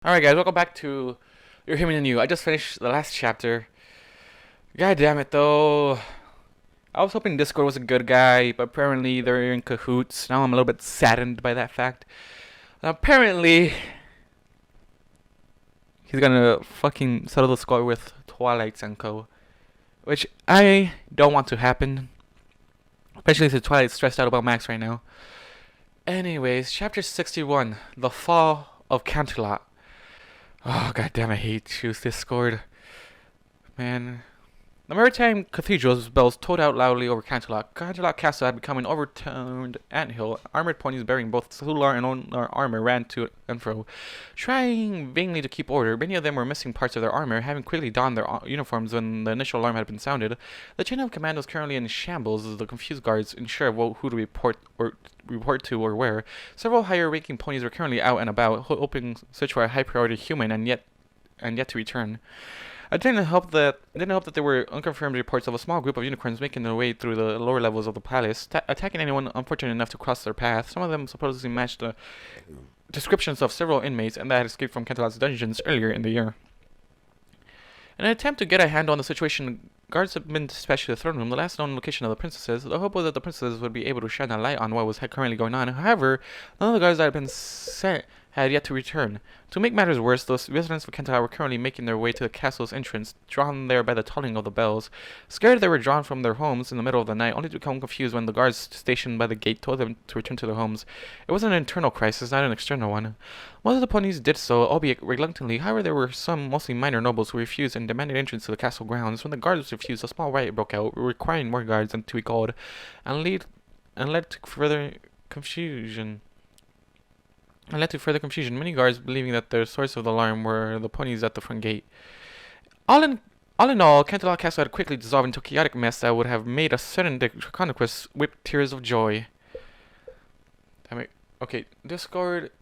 Alright guys, welcome back to You're Human and You. I just finished the last chapter. God damn it though. I was hoping Discord was a good guy, but apparently they're in cahoots. Now I'm a little bit saddened by that fact. Apparently, he's gonna fucking settle the score with Twilight Sparkle, which I don't want to happen. Especially since Twilight's stressed out about Max right now. Anyways, chapter 61, The Fall of Canterlot. Oh god damn, I hate you, Discord. Man. The maritime cathedral's bells tolled out loudly over Canterlot. Canterlot Castle had become an overturned anthill. Armored ponies bearing both Solar and Lunar armor ran to and fro, trying vainly to keep order. Many of them were missing parts of their armor, having quickly donned their uniforms when the initial alarm had been sounded. The chain of command was currently in shambles as the confused guards unsure of who to report to or where. Several higher-ranking ponies were currently out and about, hoping search for a high-priority human and yet to return. It didn't help that there were unconfirmed reports of a small group of unicorns making their way through the lower levels of the palace, attacking anyone unfortunate enough to cross their path. Some of them supposedly matched the descriptions of several inmates and that had escaped from Canterlot's dungeons earlier in the year. In an attempt to get a handle on the situation, guards had been dispatched to the throne room, the last known location of the princesses. The hope was that the princesses would be able to shine a light on what was currently going on. However, none of the guards that had been sent had yet to return. To make matters worse, those residents of Canterlot were currently making their way to the castle's entrance, drawn there by the tolling of the bells. Scared, they were drawn from their homes in the middle of the night, only to become confused when the guards stationed by the gate told them to return to their homes. It was an internal crisis, not an external one. Most of the ponies did so, albeit reluctantly. However, there were some, mostly minor nobles, who refused and demanded entrance to the castle grounds. When the guards refused, a small riot broke out, requiring more guards to be called, and led to further confusion. Many guards believing that the source of the alarm were the ponies at the front gate. All in all, Canterlot Castle had quickly dissolved into a chaotic mess that would have made a certain conquest weep tears of joy. Damn it. Okay, Discord.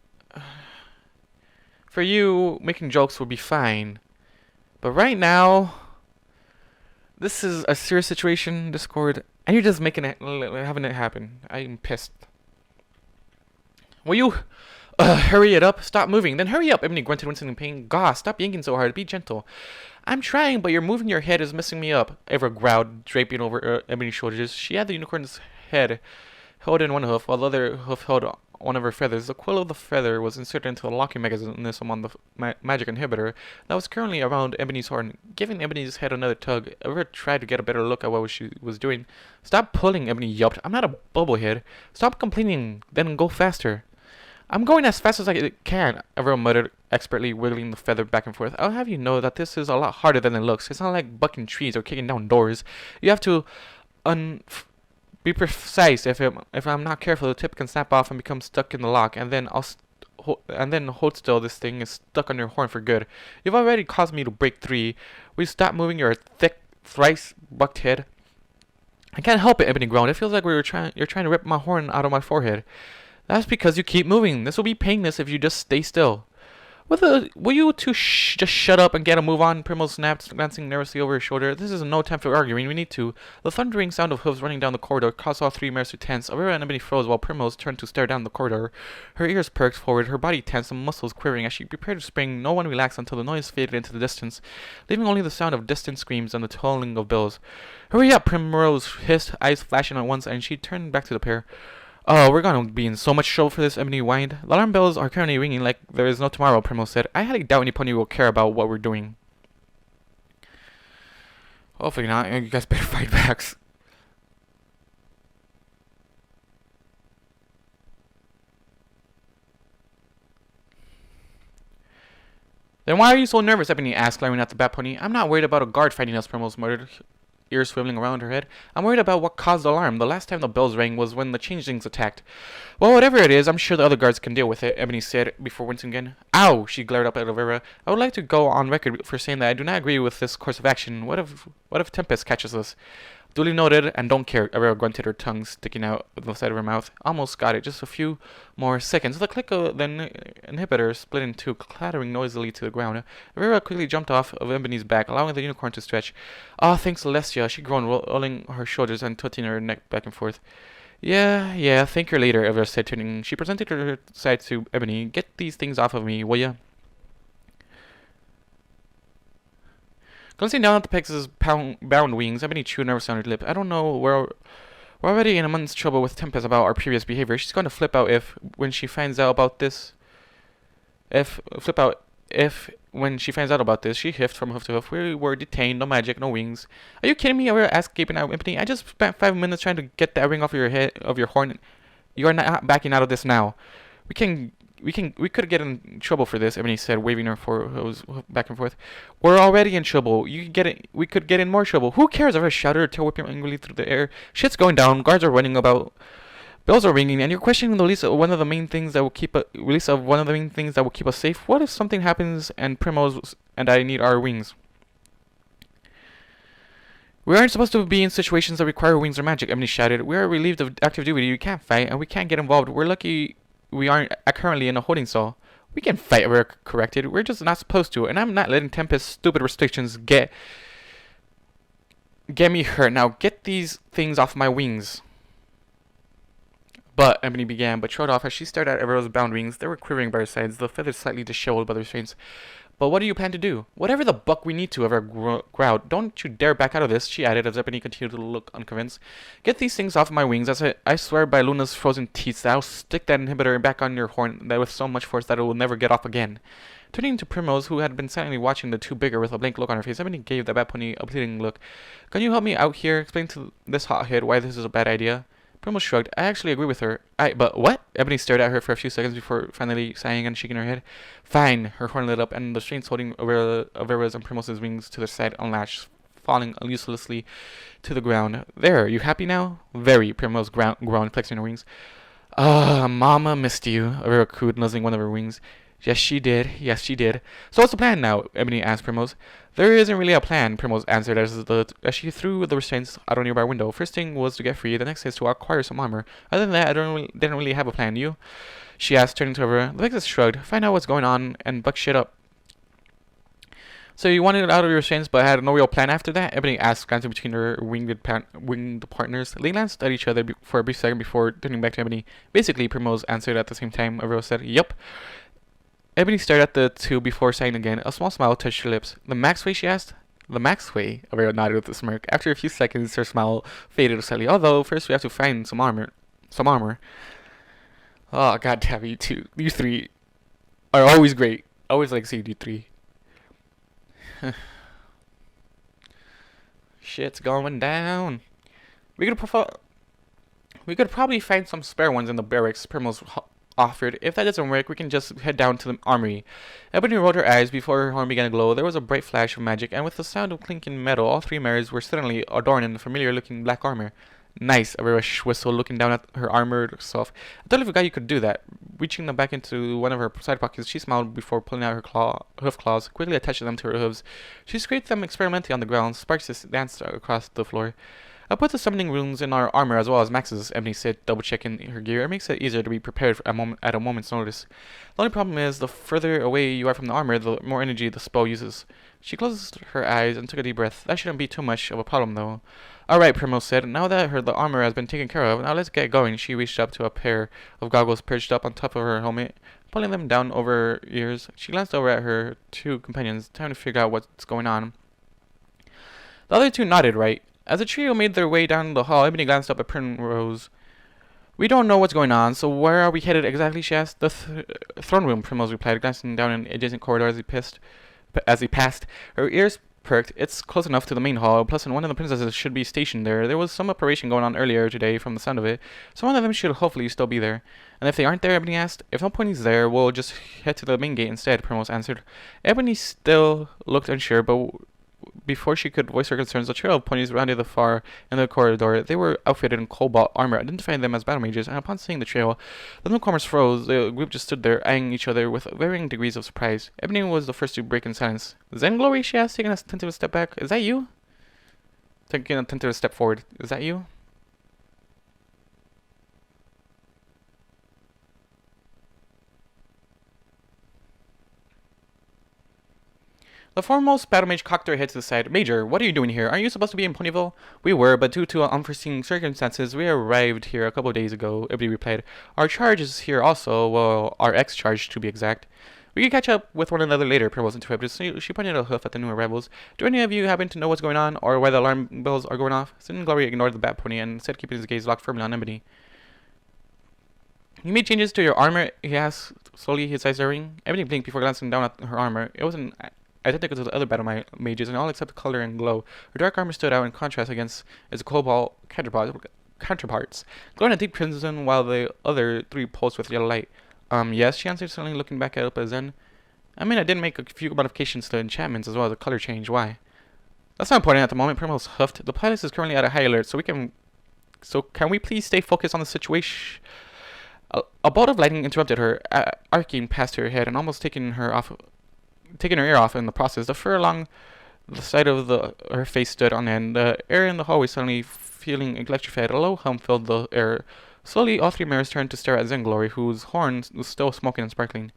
For you, making jokes would be fine. But right now, this is a serious situation, Discord, and you're just having it happen. I'm pissed. Will you hurry it up? Stop moving. Then hurry up, Ebony grunted, wincing in pain. Gosh, stop yanking so hard. Be gentle. I'm trying, but your moving your head is messing me up, Eva growled, draping over Ebony's shoulders. She had the unicorn's head held in one hoof, while the other hoof held one of her feathers. The quill of the feather was inserted into the locking mechanism on the magic inhibitor that was currently around Ebony's horn. Giving Ebony's head another tug, Eva tried to get a better look at what she was doing. Stop pulling, Ebony yelped. I'm not a bubblehead. Stop complaining, then go faster. I'm going as fast as I can, everyone muttered, expertly wiggling the feather back and forth. I'll have you know that this is a lot harder than it looks. It's not like bucking trees or kicking down doors. You have to be precise. If I'm not careful, the tip can snap off and become stuck in the lock, and then hold still. This thing is stuck on your horn for good. You've already caused me to break 3. Will you stop moving your thick, thrice bucked head? I can't help it, Ebony groaned. It feels like you're trying to rip my horn out of my forehead. That's because you keep moving. This will be painless if you just stay still. Will you two just shut up and get a move on? Primrose snapped, glancing nervously over her shoulder. This is no time for arguing. We need to. The thundering sound of hooves running down the corridor caused all 3 mares to tense. Aurora and Ebony froze while Primrose turned to stare down the corridor. Her ears perked forward, her body tense and muscles quivering. As she prepared to spring, no one relaxed until the noise faded into the distance, leaving only the sound of distant screams and the tolling of bells. Hurry up, Primrose hissed, eyes flashing at once, and she turned back to the pair. Oh, we're gonna be in so much trouble for this, Ebony whined. The alarm bells are currently ringing like there is no tomorrow, Primrose said. I highly doubt any pony will care about what we're doing. Hopefully not. You guys better fight back. Then why are you so nervous, Ebony asked, glaring at the bat pony. I'm not worried about a guard fighting us, Primrose muttered, ears swiveling around her head. I'm worried about what caused the alarm. The last time the bells rang was when the changelings attacked. Well, whatever it is, I'm sure the other guards can deal with it, Ebony said, before wincing again. Ow! She glared up at Elvira. I would like to go on record for saying that I do not agree with this course of action. What if Tempest catches us? Duly noted, and don't care, Elvira grunted, her tongue sticking out of the side of her mouth. Almost got it. Just a few more seconds. The click of the inhibitor split in two, clattering noisily to the ground. Elvira quickly jumped off of Ebony's back, allowing the unicorn to stretch. Ah, thanks, Celestia, she groaned, rolling her shoulders and tilting her neck back and forth. Yeah, thank you later, Elvira said, turning. She presented her side to Ebony. Get these things off of me, will ya? Glancing down at the Pegasus' bound wings, Ebony chewed nervously on her lip. I don't know, we're already in immense trouble with Tempest about our previous behavior. She's going to flip out when she finds out about this. If when she finds out about this, she hiffed from hoof to hoof. We were detained, no magic, no wings. Are you kidding me? I asked, gaping at Ebony. I just spent 5 minutes trying to get that ring off your head, of your horn. You are not backing out of this now. We could get in trouble for this, Ebony said, waving her hose back and forth. We're already in trouble. We could get in more trouble. Who cares? I shouted, her tail whipping angrily through the air. Shit's going down. Guards are running about. Bells are ringing, and you're questioning the release of one of the main things that will keep us safe. What if something happens and Primrose and I need our wings? We aren't supposed to be in situations that require wings or magic, Ebony shouted. We are relieved of active duty. We can't fight, and we can't get involved. We're lucky we aren't currently in a holding cell. We can fight, we're corrected. We're just not supposed to, and I'm not letting Tempest's stupid restrictions get me hurt. Now get these things off my wings. But, Ebony began, but trailed off as she stared at Evero's bound wings. They were quivering by her sides, the feathers slightly disheveled by their restraints. But what do you plan to do? Whatever the buck we need to, Ever growled. Don't you dare back out of this, she added as Ebony continued to look unconvinced. Get these things off my wings. I swear by Luna's frozen teeth that I'll stick that inhibitor back on your horn with so much force that it will never get off again. Turning to Primrose, who had been silently watching the two bigger with a blank look on her face, Ebony gave the bat pony a pleading look. Can you help me out here? Explain to this hothead why this is a bad idea. Primrose shrugged. I actually agree with her. But what? Ebony stared at her for a few seconds before finally sighing and shaking her head. Fine. Her horn lit up, and the strings holding Avera's and Primose's wings to their side unlatched, falling uselessly to the ground. There, you happy now? Very, Primrose groaned, flexing her wings. Mama missed you, Avera cooed, nuzzling one of her wings. Yes, she did. Yes, she did. So what's the plan now? Ebony asked Primrose. There isn't really a plan, Primrose answered as she threw the restraints out a nearby window. First thing was to get free, the next is to acquire some armor. Other than that, didn't really have a plan. You? She asked, turning to her. The Pegasus shrugged. Find out what's going on and buck shit up. So you wanted out of your restraints but had no real plan after that? Ebony asked, glancing between her winged partners. They glanced at each other for a brief second before turning back to Ebony. Basically, Primrose answered at the same time. Avera said, Yup. Ebony stared at the two before saying again. A small smile touched her lips. The Max way, she asked. The Max way? Avera nodded with a smirk. After a few seconds, her smile faded slightly. Although, first we have to find some armor. Oh, god damn you two. You three are always great. Always like seeing you three. Shit's going down. We could probably find some spare ones in the barracks, Primrose offered. If that doesn't work, we can just head down to the armory. Ebony rolled her eyes before her horn began to glow. There was a bright flash of magic, and with the sound of clinking metal, all three mares were suddenly adorned in familiar-looking black armor. Nice, Avera whistled, looking down at her armored self. I totally forgot you could do that. Reaching them back into one of her side pockets, she smiled before pulling out her hoof claws, quickly attaching them to her hooves. She scraped them experimentally on the ground. Sparks danced across the floor. I put the summoning runes in our armor as well as Max's, Ebony said, double-checking her gear. It makes it easier to be prepared at a moment's notice. The only problem is, the further away you are from the armor, the more energy the spell uses. She closed her eyes and took a deep breath. That shouldn't be too much of a problem, though. Alright, Primrose said. Now that the armor has been taken care of, now let's get going. She reached up to a pair of goggles perched up on top of her helmet, pulling them down over her ears. She glanced over at her two companions, trying to figure out what's going on. The other two nodded, right? As the trio made their way down the hall, Ebony glanced up at Primrose. We don't know what's going on, so where are we headed exactly, she asked. The throne room, Primrose replied, glancing down an adjacent corridor as he passed. Her ears perked. It's close enough to the main hall, plus one of the princesses should be stationed there. There was some operation going on earlier today from the sound of it, so one of them should hopefully still be there. And if they aren't there, Ebony asked. If no ponies there, we'll just head to the main gate instead, Primrose answered. Ebony still looked unsure, but before she could voice her concerns, a trio of ponies rounded the far end of the corridor. They were outfitted in cobalt armor, identifying them as battle mages, and upon seeing the trio, the newcomers froze. The group just stood there, eyeing each other with varying degrees of surprise. Ebony was the first to break in silence. Zen Glory, she asked, taking a tentative step back. Is that you? Taking a tentative step forward. Is that you? The foremost battle mage cocked her head to the side. Major, what are you doing here? Aren't you supposed to be in Ponyville? We were, but due to unforeseen circumstances, we arrived here a couple of days ago, Ebony replied. Our charge is here also, well, our ex-charge to be exact. We can catch up with one another later, Primrose interrupted. She pointed a hoof at the new arrivals. Do any of you happen to know what's going on, or why the alarm bells are going off? Sin Glory ignored the bat pony and instead keeping his gaze locked firmly on Ebony. You made changes to your armor? He asked, slowly, his eyes narrowing. Ebony blinked before glancing down at her armor. It wasn't identical to the other battle mages, in all except the color and glow. Her dark armor stood out in contrast against its cobalt counterparts, glowing a deep crimson while the other three pulsed with yellow light. Yes, she answered, suddenly looking back up at Zen. I mean, I did make a few modifications to enchantments as well as a color change. Why? That's not important at the moment, Primrose huffed. The pilot is currently at a high alert, so can we please stay focused on the situation? A bolt of lightning interrupted her, arcing past her head and almost taking her ear off in the process. The fur along the side of her face stood on end. The air in the hallway suddenly feeling electrified. A low hum filled the air. Slowly, all three mirrors turned to stare at Zen Glory, whose horn was still smoking and sparkling.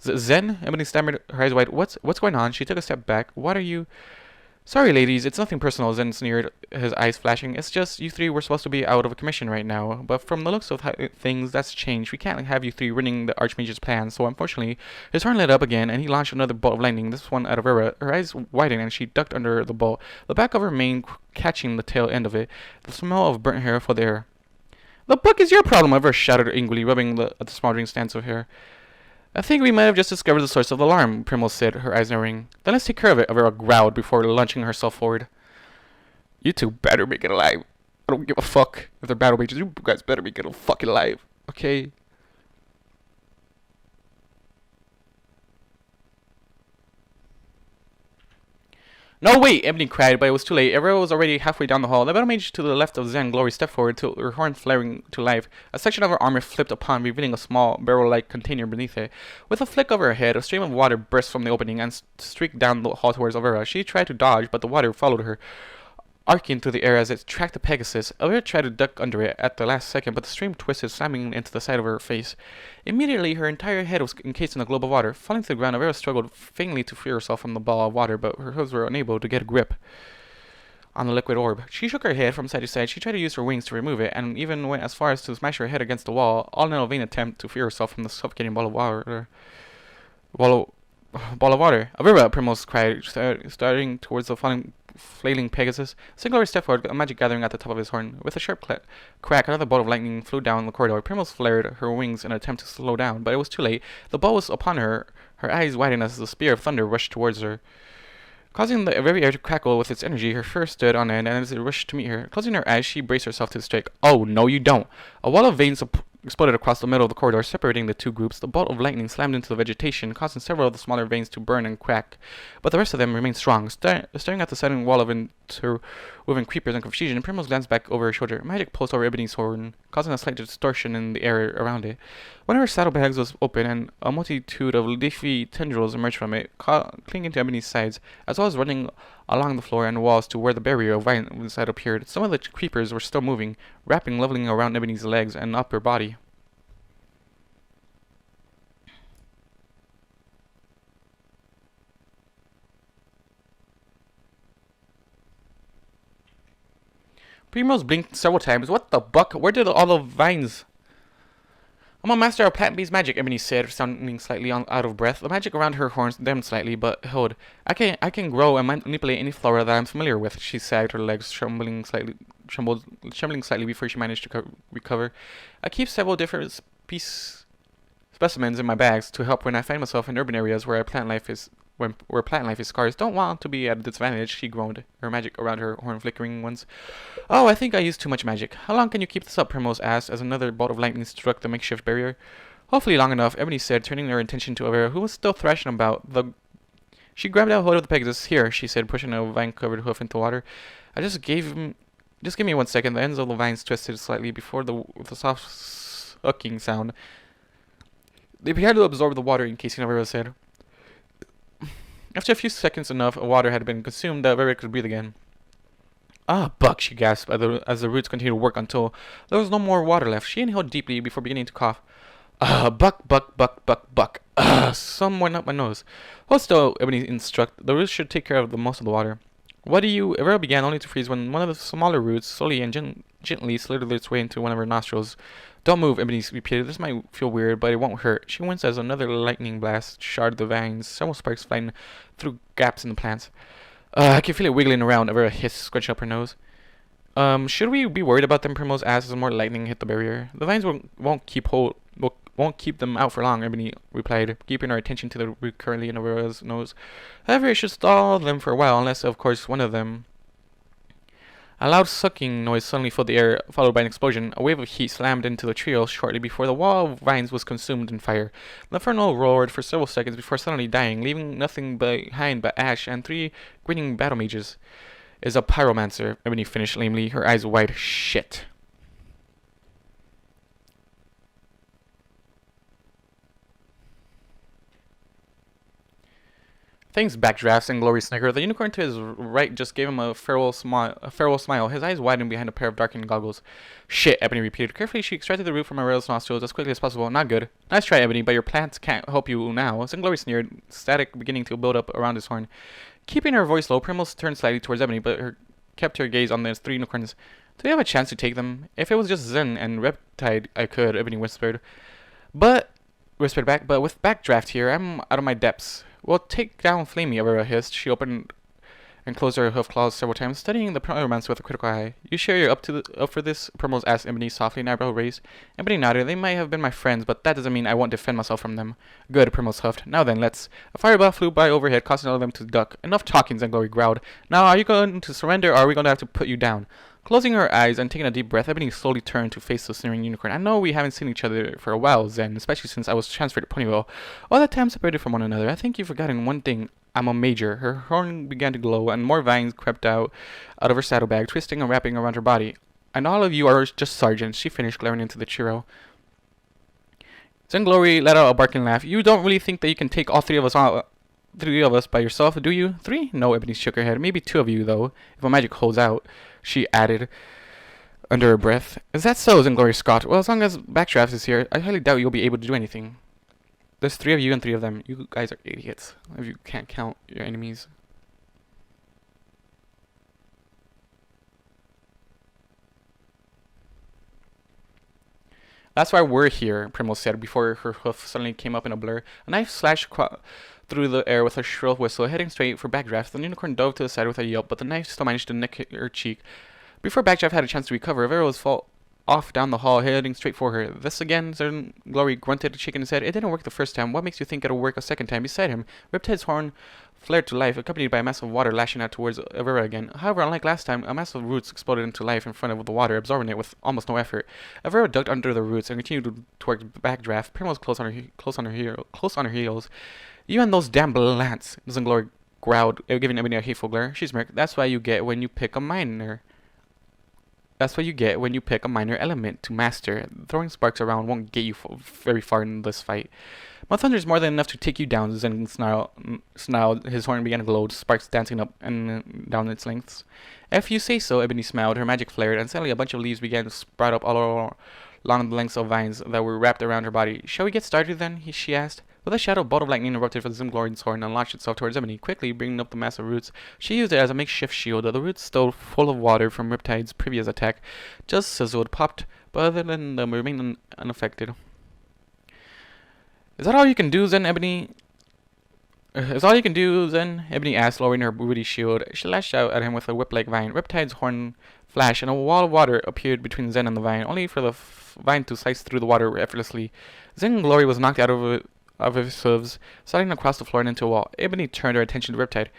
Zen? Ebony stammered, her eyes wide. What's going on? She took a step back. What are you... Sorry, ladies, it's nothing personal, Zen sneered, his eyes flashing. It's just you three were supposed to be out of a commission right now, but from the looks of things, that's changed. We can't have you three running the Archmage's plan, so unfortunately, his horn lit up again, and he launched another bolt of lightning, this one at Avera. Her eyes widened, and she ducked under the bolt, the back of her mane catching the tail end of it. The smell of burnt hair filled the air. The buck is your problem, Avera shouted angrily, rubbing at the smoldering strands of hair. I think we might have just discovered the source of the alarm, Primrose said, her eyes narrowing. Then let's take care of it, Avera growled before launching herself forward. You two better make it alive. I don't give a fuck if they're battle mages. You guys better make it fucking alive, okay? No, wait, Ebony cried, but it was too late. Avera was already halfway down the hall. The battle mage to the left of Zen Glory stepped forward, till her horn flaring to life. A section of her armor flipped upon, revealing a small, barrel-like container beneath it. With a flick of her head, a stream of water burst from the opening and streaked down the hall towards Avera. She tried to dodge, but the water followed her, arcing through the air as it tracked the Pegasus. Avera tried to duck under it at the last second, but the stream twisted, slamming into the side of her face. Immediately, her entire head was encased in a globe of water. Falling to the ground, Avera struggled faintly to free herself from the ball of water, but her hooves were unable to get a grip on the liquid orb. She shook her head from side to side. She tried to use her wings to remove it, and even went as far as to smash her head against the wall, all in a vain attempt to free herself from the suffocating ball of water. Avera, Primrose cried, starting towards the flailing Pegasus. Singular stepped forward, a magic gathering at the top of his horn. With a sharp crack, another bolt of lightning flew down the corridor. Primrose flared her wings in an attempt to slow down, but it was too late. The ball was upon her. Her eyes widened as the spear of thunder rushed towards her, causing the very air to crackle with its energy. Her fur stood on end, and as it rushed to meet her, closing her eyes, she braced herself to the strike. Oh, no, you don't! A wall of veins exploded across the middle of the corridor, separating the two groups. The bolt of lightning slammed into the vegetation, causing several of the smaller veins to burn and crack, but the rest of them remained strong. Staring at the sudden wall of interwoven creepers and confusion, Primrose glanced back over her shoulder. Magic pulsed over Ebony's horn, causing a slight distortion in the air around it. One of her saddlebags was open, and a multitude of leafy tendrils emerged from it, clinging to Ebony's sides, as well as running along the floor and walls to where the barrier of vines had appeared. Some of the creepers were still moving, wrapping, leveling around Ebony's legs and upper body. Primrose blinked several times. What the buck? Where did all the vines... I'm a master of plant-based magic, Ebony said, sounding slightly out of breath. The magic around her horns dimmed slightly, but held. I can grow and manipulate any flora that I'm familiar with, she sagged, her legs trembling slightly before she managed to recover. I keep several different specimens in my bags to help when I find myself in urban areas where plant life is scarce. Don't want to be at a disadvantage, she groaned, her magic around her horn flickering once. Oh, I think I used too much magic. How long can you keep this up? Primrose asked as another bolt of lightning struck the makeshift barrier. Hopefully long enough, Ebony said, turning her attention to Avera, who was still thrashing about. She grabbed out hold of the Pegasus. Here, she said, pushing a vine-covered hoof into water. Just give me 1 second. The ends of the vines twisted slightly before with a soft sucking sound. They began to absorb the water encasing Avera's head. After a few seconds enough water had been consumed, the Avera could breathe again. Ah, Buck, she gasped as the roots continued to work until there was no more water left. She inhaled deeply before beginning to cough. Buck. Some went up my nose. Hold still, Ebony instructed. The roots should take care of most of the water. What do you... Avera began only to freeze when one of the smaller roots slowly and gently slithered its way into one of her nostrils. Don't move, Ebony repeated. This might feel weird, but it won't hurt. She winced as another lightning blast charred the vines, several sparks flying through gaps in the plants. I can feel it wiggling around, Avera hissed, scrunching up her nose. Should we be worried about them? Primrose asked as more lightning hit the barrier. The vines won't keep them out for long, Ebony replied, keeping her attention to the root currently in Avera's nose. However, it should stall them for a while, unless, of course, one of them... A loud sucking noise suddenly filled the air, followed by an explosion. A wave of heat slammed into the trio shortly before the wall of vines was consumed in fire. The inferno roared for several seconds before suddenly dying, leaving nothing behind but ash and 3 grinning battle mages. Is a pyromancer, Ebony finished lamely, her eyes wide. Shit. Thanks, Backdrafts and Glory Snicker. The unicorn to his right just gave him a farewell smile. His eyes widened behind a pair of darkened goggles. Shit, Ebony repeated. Carefully, she extracted the root from Aurella's nostrils as quickly as possible. Not good. Nice try, Ebony, but your plants can't help you now. Glory sneered, static beginning to build up around his horn. Keeping her voice low, Primrose turned slightly towards Ebony, but kept her gaze on the 3 unicorns. Do we have a chance to take them? If it was just Zen and Reptide, I could, Ebony whispered. But with Backdraft here, I'm out of my depths. Well, take down Flamey, Aurora hissed. She opened and closed her hoof claws several times, studying the pyromancer with a critical eye. You sure you're up for this? Primrose asked Ebony softly, an eyebrow raised. Ebony nodded. They might have been my friends, but that doesn't mean I won't defend myself from them. Good, Primrose huffed. Now then, let's... A fireball flew by overhead, causing all of them to duck. Enough talking, Zenglory growled. Now, are you going to surrender, or are we going to have to put you down? Closing her eyes and taking a deep breath, Ebony slowly turned to face the sneering unicorn. I know we haven't seen each other for a while, Zen, especially since I was transferred to Ponyville. All that time separated from one another. I think you've forgotten one thing. I'm a major. Her horn began to glow, and more vines crept out of her saddlebag, twisting and wrapping around her body. And all of you are just sergeants, she finished, glaring into the churro. Zenglory let out a barking laugh. You don't really think that you can take all 3 of us by yourself, do you? 3? No, Ebony shook her head. Maybe 2 of you, though, if my magic holds out, she added under her breath. Is that so? Zenglory scoffed. Well, as long as Backdraft is here, I highly doubt you'll be able to do anything. There's 3 of you and 3 of them. You guys are idiots if you can't count your enemies. That's why we're here, Primrose said before her hoof suddenly came up in a blur. A knife slashed through the air with a shrill whistle, heading straight for Backdraft. The unicorn dove to the side with a yelp, but the knife still managed to nick her cheek. Before Backdraft had a chance to recover, Vera was off down the hall, heading straight for her. This again? Zenglory grunted, shaking his head. It didn't work the first time. What makes you think it'll work a second time? Beside him, Riptide's horn flared to life, accompanied by a mass of water lashing out towards Avera again. However, unlike last time, a mass of roots exploded into life in front of the water, absorbing it with almost no effort. Avera ducked under the roots and continued towards Backdraft. Primrose close on her heels. You and those damn plants, Zenglory growled, giving Ebony a hateful glare. She smirked. That's what you get when you pick a minor element to master. Throwing sparks around won't get you very far in this fight. My thunder is more than enough to take you down, Zen snarled. His horn began to glow, sparks dancing up and down its lengths. If you say so, Ebony smiled. Her magic flared, and suddenly a bunch of leaves began to sprout up all along the lengths of vines that were wrapped around her body. Shall we get started then? She asked. With a shadow, a bolt of lightning erupted from Zenglory's horn and launched itself towards Ebony, quickly bringing up the mass of roots. She used it as a makeshift shield. The roots, still full of water from Riptide's previous attack, just sizzled, popped, but other than them remained unaffected. Is that all you can do, Zen? Ebony asked, lowering her woody shield. She lashed out at him with a whip-like vine. Riptide's horn flashed, and a wall of water appeared between Zen and the vine, only for the vine to slice through the water effortlessly. Zenglory was knocked out of his hooves, sliding across the floor and into a wall. Ebony turned her attention to Riptide.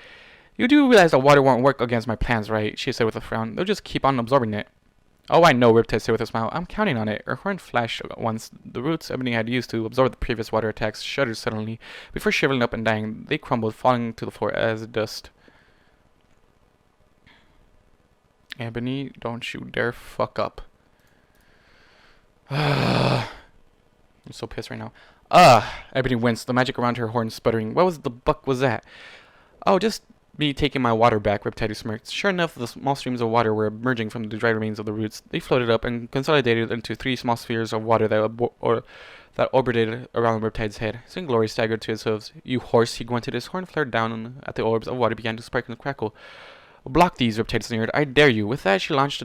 You do realize that water won't work against my plans, right? She said with a frown. They'll just keep on absorbing it. Oh, I know, Riptide said with a smile. I'm counting on it. Her horn flashed once. The roots Ebony had used to absorb the previous water attacks shuddered suddenly. Before shriveling up and dying, they crumbled, falling to the floor as dust. Ebony, don't you dare fuck up. I'm so pissed right now. Ebony winced, the magic around her horn sputtering. What was the buck was that? Oh, just me taking my water back, Riptide smirked. Sure enough, the small streams of water were emerging from the dry remains of the roots. They floated up and consolidated into 3 small spheres of water that orbited around Riptide's head. Zenglory staggered to his hooves. You horse, he grunted. His horn flared down at the orbs of water began to sparkle and crackle. Block these, Riptide sneered. I dare you. With that, she launched a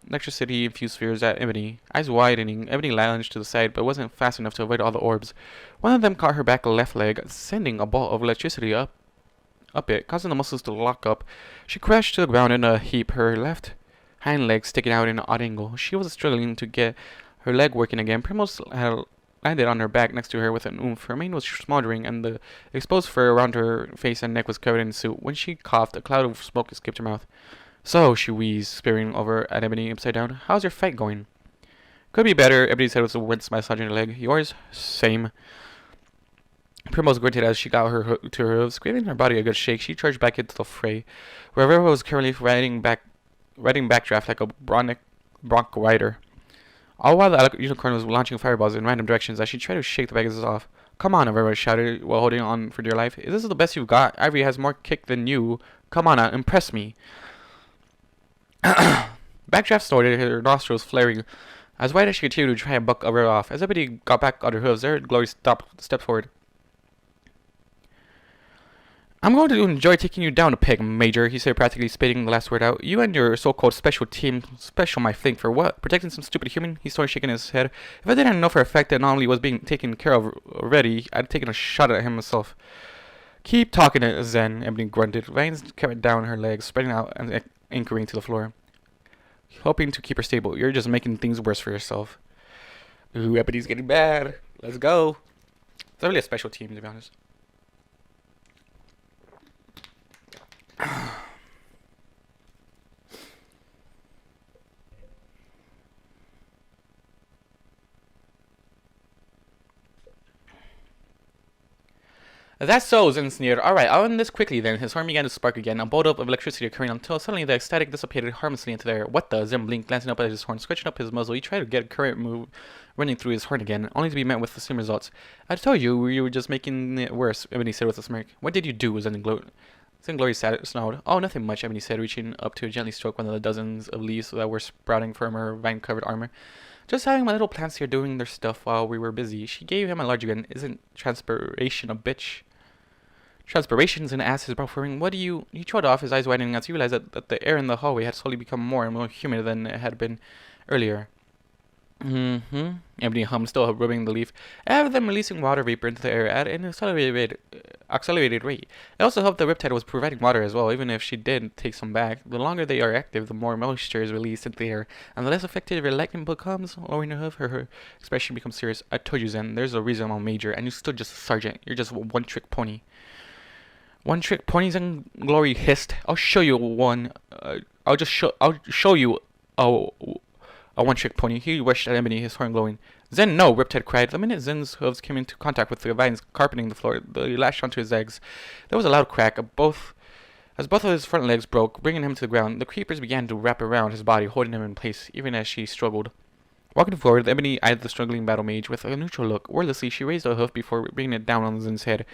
electricity-infused spheres at Ebony. Eyes widening, Ebony lunged to the side, but wasn't fast enough to avoid all the orbs. One of them caught her back left leg, sending a ball of electricity up it, causing the muscles to lock up. She crashed to the ground in a heap, her left hind leg sticking out in an odd angle. She was struggling to get her leg working again. Primrose had landed on her back next to her with an oomph. Her mane was smoldering, and the exposed fur around her face and neck was covered in soot. When she coughed, a cloud of smoke escaped her mouth. So, she wheezed, peering over at Ebony upside down. How's your fight going? Could be better, Ebony said with a wince massaging her leg. Yours? Same. Primrose grunted as she got her to her hooves. Giving her body a good shake, she charged back into the fray. Rivera was currently riding backdraft like a bronc rider. All while the unicorn was launching fireballs in random directions as she tried to shake the Pegasus off. Come on, Rivera shouted while holding on for dear life. Is this the best you've got? Ivory has more kick than you. Come on, impress me. Backdraft snorted, her nostrils flaring. As wide as she continued to try and buck Rivera off. As everybody got back on her hooves, there, Glory stepped forward. I'm going to enjoy taking you down a peg, Major, he said, practically spitting the last word out. You and your so-called special team, special my think for what? Protecting some stupid human? He started shaking his head. If I didn't know for a fact that not only was being taken care of already, I'd taken a shot at him myself. Keep talking it, Zen, Ebony grunted. Veins carried down her legs, spreading out and anchoring to the floor. Hoping to keep her stable. You're just making things worse for yourself. Ooh, Ebony's getting bad. Let's go. It's not really a special team, to be honest. That's so, Zen sneered. Alright, I'll end this quickly then. His horn began to spark again, a bolt of electricity occurring until suddenly the static dissipated harmlessly into the air. What the? Zen blinked, glancing up at his horn, scratching up his muzzle. He tried to get a current move running through his horn again, only to be met with the same results. I told you you were just making it worse, Ebony said with a smirk. What did you do? Zen Glory snarled. Oh, nothing much, Ebony said, reaching up to gently stroke one of the dozens of leaves that were sprouting from her vine-covered armor. Just having my little plants here doing their stuff while we were busy. She gave him a large grin. Isn't transpiration a bitch? Transpiration's an ass, his brow furrowing. What do you... He trotted off, his eyes widening as he realized that the air in the hallway had slowly become more and more humid than it had been earlier. Ebony hummed, still rubbing the leaf. It had them releasing water vapor into the air at an accelerated rate. It also helped the Riptide was providing water as well, even if she did take some back. The longer they are active, the more moisture is released into the air, and the less effective your lightning becomes. Lowering her hoof, her expression becomes serious. I told you, Zen, there's a reason I'm a major, and you're still just a sergeant. You're just a one-trick pony. One-trick ponies, and Glory hissed. I'll show you one. I'll show you a one-trick pony. He rushed at Ebony, his horn glowing. Zen, no! Riptide cried. The minute Zen's hooves came into contact with the vines carpeting the floor, they lashed onto his legs. There was a loud crack. As both of his front legs broke, bringing him to the ground. The creepers began to wrap around his body, holding him in place, even as she struggled. Walking forward, Ebony eyed the struggling battle mage with a neutral look. Wordlessly, she raised a hoof before bringing it down on Zen's head.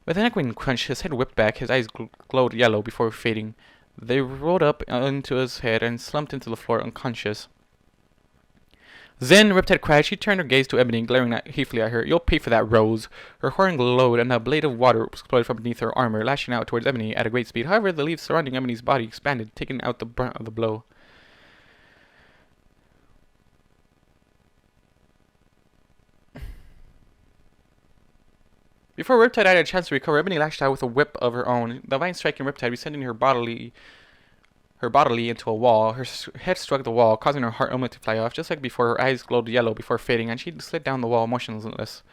With an echoing crunch, his head whipped back, his eyes glowed yellow before fading. They rolled up into his head and slumped into the floor unconscious. Zen, Riptide cried. She turned her gaze to Ebony, glaring hatefully at her. You'll pay for that, Rose. Her horn glowed, and a blade of water exploded from beneath her armor, lashing out towards Ebony at a great speed. However, the leaves surrounding Ebony's body expanded, taking out the brunt of the blow. Before Riptide had a chance to recover, Ebony lashed out with a whip of her own, the vine striking Riptide, resending her bodily into a wall. Her head struck the wall, causing her heart helmet to fly off. Just like before, her eyes glowed yellow before fading, and she slid down the wall motionless.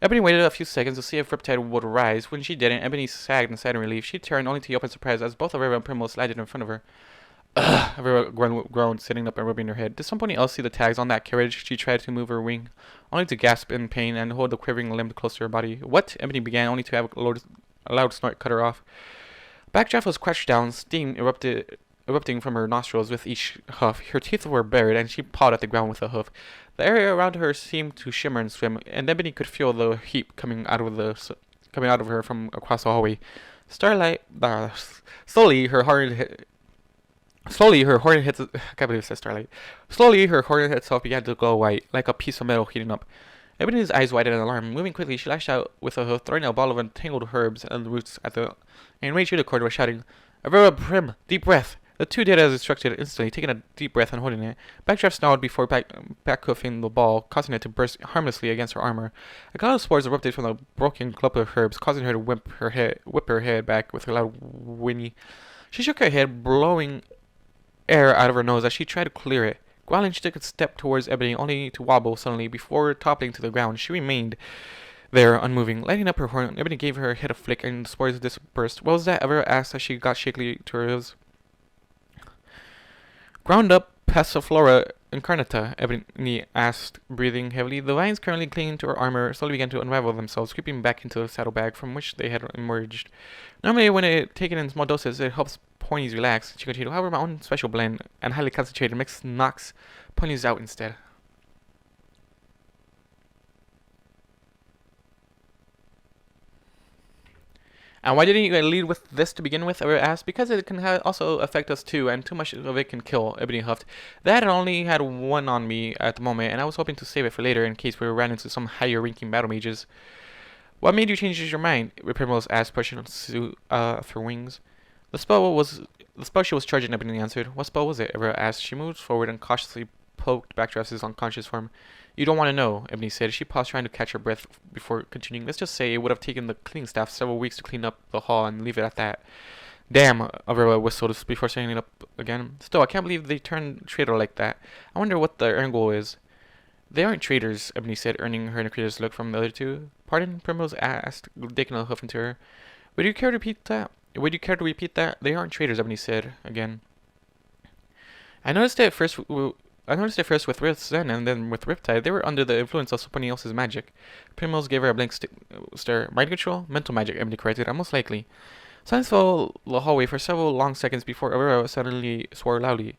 Ebony waited a few seconds to see if Riptide would rise. When she didn't, Ebony sagged in sad relief. She turned only to yelp in surprise as both of Rivera and Primrose landed in front of her. Ugh, Rivera groaned, sitting up and rubbing her head. Did somebody else see the tags on that carriage? She tried to move her wing, only to gasp in pain and hold the quivering limb close to her body. What? Ebony began, only to have a loud snort cut her off. Backdraft was crouched down, steam erupting from her nostrils with each huff. Her teeth were bared, and she pawed at the ground with a hoof. The area around her seemed to shimmer and swim, and Ebony could feel the heat coming out of her from across the hallway. Slowly, her horned head itself began to glow white, like a piece of metal heating up. Ebony's eyes widened in alarm. Moving quickly, she lashed out with a hoof, throwing a ball of entangled herbs and roots at the enraged unicorn was shouting, Aurora Prim, deep breath! The two did as instructed instantly, taking a deep breath and holding it. Backdraft snarled before back-hoofing the ball, causing it to burst harmlessly against her armor. A cloud of spores erupted from the broken clump of herbs, causing her to whip her head back with a loud whinny. She shook her head, blowing air out of her nose as she tried to clear it. Growling, she took a step towards Ebony, only to wobble suddenly before toppling to the ground. She remained there, unmoving. Lighting up her horn, Ebony gave her head a flick, and the spores dispersed. What was that? Avera asked as she got shakily to her heels. Ground up Passiflora incarnata, Ebony asked, breathing heavily. The vines currently clinging to her armor slowly began to unravel themselves, creeping back into the saddlebag from which they had emerged. Normally, when taken in small doses, it helps ponies relax. She continued. However, my own special blend and highly concentrated mix knocks ponies out instead. And why didn't you lead with this to begin with? I asked. Because it can also affect us too, and too much of it can kill, Ebony huffed. That only had one on me at the moment, and I was hoping to save it for later in case we ran into some higher-ranking battle mages. What made you change your mind? Primrose asked, pushing through wings. The spell she was charging, Ebony answered. What spell was it? Evera asked. She moved forward and cautiously poked Backdraft's unconscious form. You don't want to know, Ebony said. She paused, trying to catch her breath before continuing. Let's just say it would have taken the cleaning staff several weeks to clean up the hall and leave it at that. Damn, Avera whistled before setting it up again. Still, I can't believe they turned traitor like that. I wonder what their end goal is. They aren't traitors, Ebony said, earning her an incredulous look from the other two. Pardon? Primrose asked, digging a hoof into her. Would you care to repeat that? They aren't traitors, Ebony said again. I noticed it first with Zen and then with Riptide. They were under the influence of somebody else's magic. Primrose gave her a blank stare. Mind control? Mental magic, Ebony corrected. Most likely. Silence filled the hallway for several long seconds before Aurora suddenly swore loudly.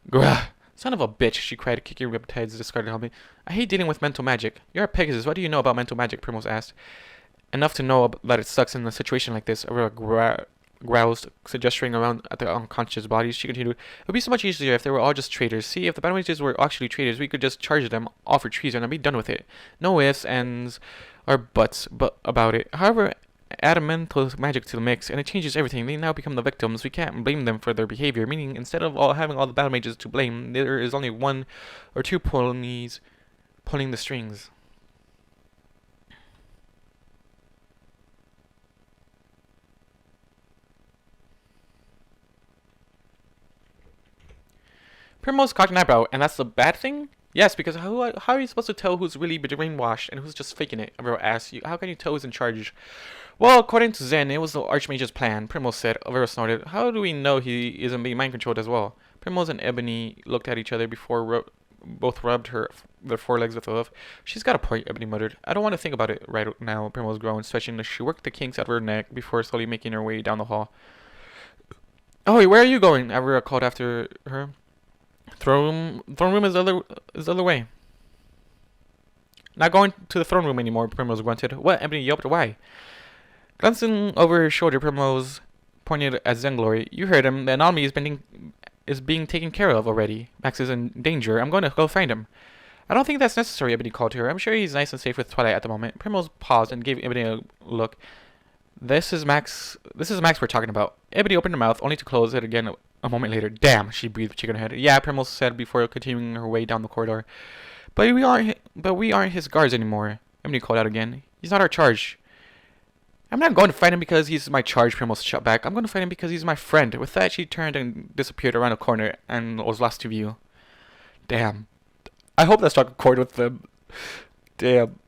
Grah! Son of a bitch, she cried, kicking Riptide's discarded helmet. I hate dealing with mental magic. You're a Pegasus. What do you know about mental magic? Primrose asked. Enough to know that it sucks in a situation like this, Aurora growled, gesturing around at the unconscious bodies. She continued, it would be so much easier if they were all just traitors. See, if the battle mages were actually traitors, we could just charge them, offer treason, and be done with it. No ifs, ands, or buts about it. However, add mental magic to the mix, and it changes everything. They now become the victims. We can't blame them for their behavior, meaning instead of having all the battle mages to blame, there is only one or two ponies pulling the strings. Primrose cocked an eyebrow, and that's the bad thing? Yes, because how are you supposed to tell who's really brainwashed and who's just faking it? Avera asked. How can you tell who's in charge? Well, according to Zen, it was the Archmage's plan, Primrose said. Avera snorted. How do we know he isn't being mind-controlled as well? Primrose and Ebony looked at each other before both rubbed their forelegs with a hoof. She's got a point, Ebony muttered. I don't want to think about it right now, Primrose groaned, stretching as she worked the kinks out of her neck before slowly making her way down the hall. Oh, where are you going? Avera called after her. Throne room is the other way. Not going to the throne room anymore, Primrose grunted. What? Ebony yelped. Why? Glancing over her shoulder, Primrose pointed at Zenglory. You heard him. The anomaly is being taken care of already. Max is in danger. I'm going to go find him. I don't think that's necessary, Ebony called to her. I'm sure he's nice and safe with Twilight at the moment. Primrose paused and gave Ebony a look. This is Max we're talking about. Ebony opened her mouth, only to close it again a moment later. Damn, she breathed, shaking her head. Yeah, Primrose said before continuing her way down the corridor. But we aren't his guards anymore. Ebony called out again. He's not our charge. I'm not going to fight him because he's my charge, Primrose shot back. I'm going to fight him because he's my friend. With that, she turned and disappeared around a corner and was lost to view. Damn. I hope that struck a chord with them. Damn.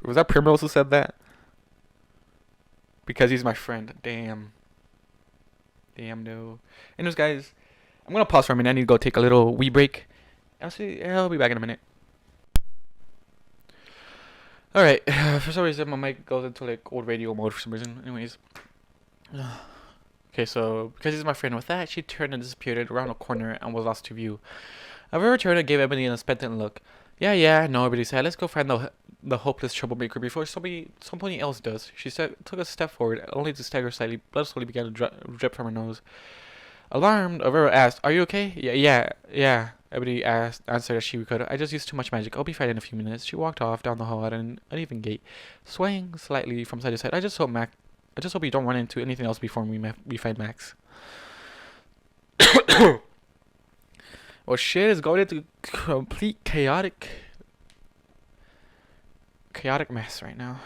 Was that Primrose who said that? Because he's my friend. Damn. Damn, no. Anyways, guys, I'm going to pause for a minute. I need to go take a little wee break. I'll be back in a minute. Alright, for some reason my mic goes into like old radio mode for some reason. Anyways. Okay, so because he's my friend, with that, she turned and disappeared around a corner and was lost to view. Avera returned and gave Ebony an expectant look. Yeah, no, Ebony said. Let's go find the hopeless troublemaker before somebody else does. She took a step forward, only to stagger slightly. Blood slowly began to drip from her nose. Alarmed, Avera asked, "Are you okay?" Yeah. Ebony answered as she could. I just used too much magic. I'll be fine in a few minutes. She walked off down the hall at an uneven gait, swaying slightly from side to side. I just hope you don't run into anything else before we find Max. Well, shit is going into complete chaotic mess right now.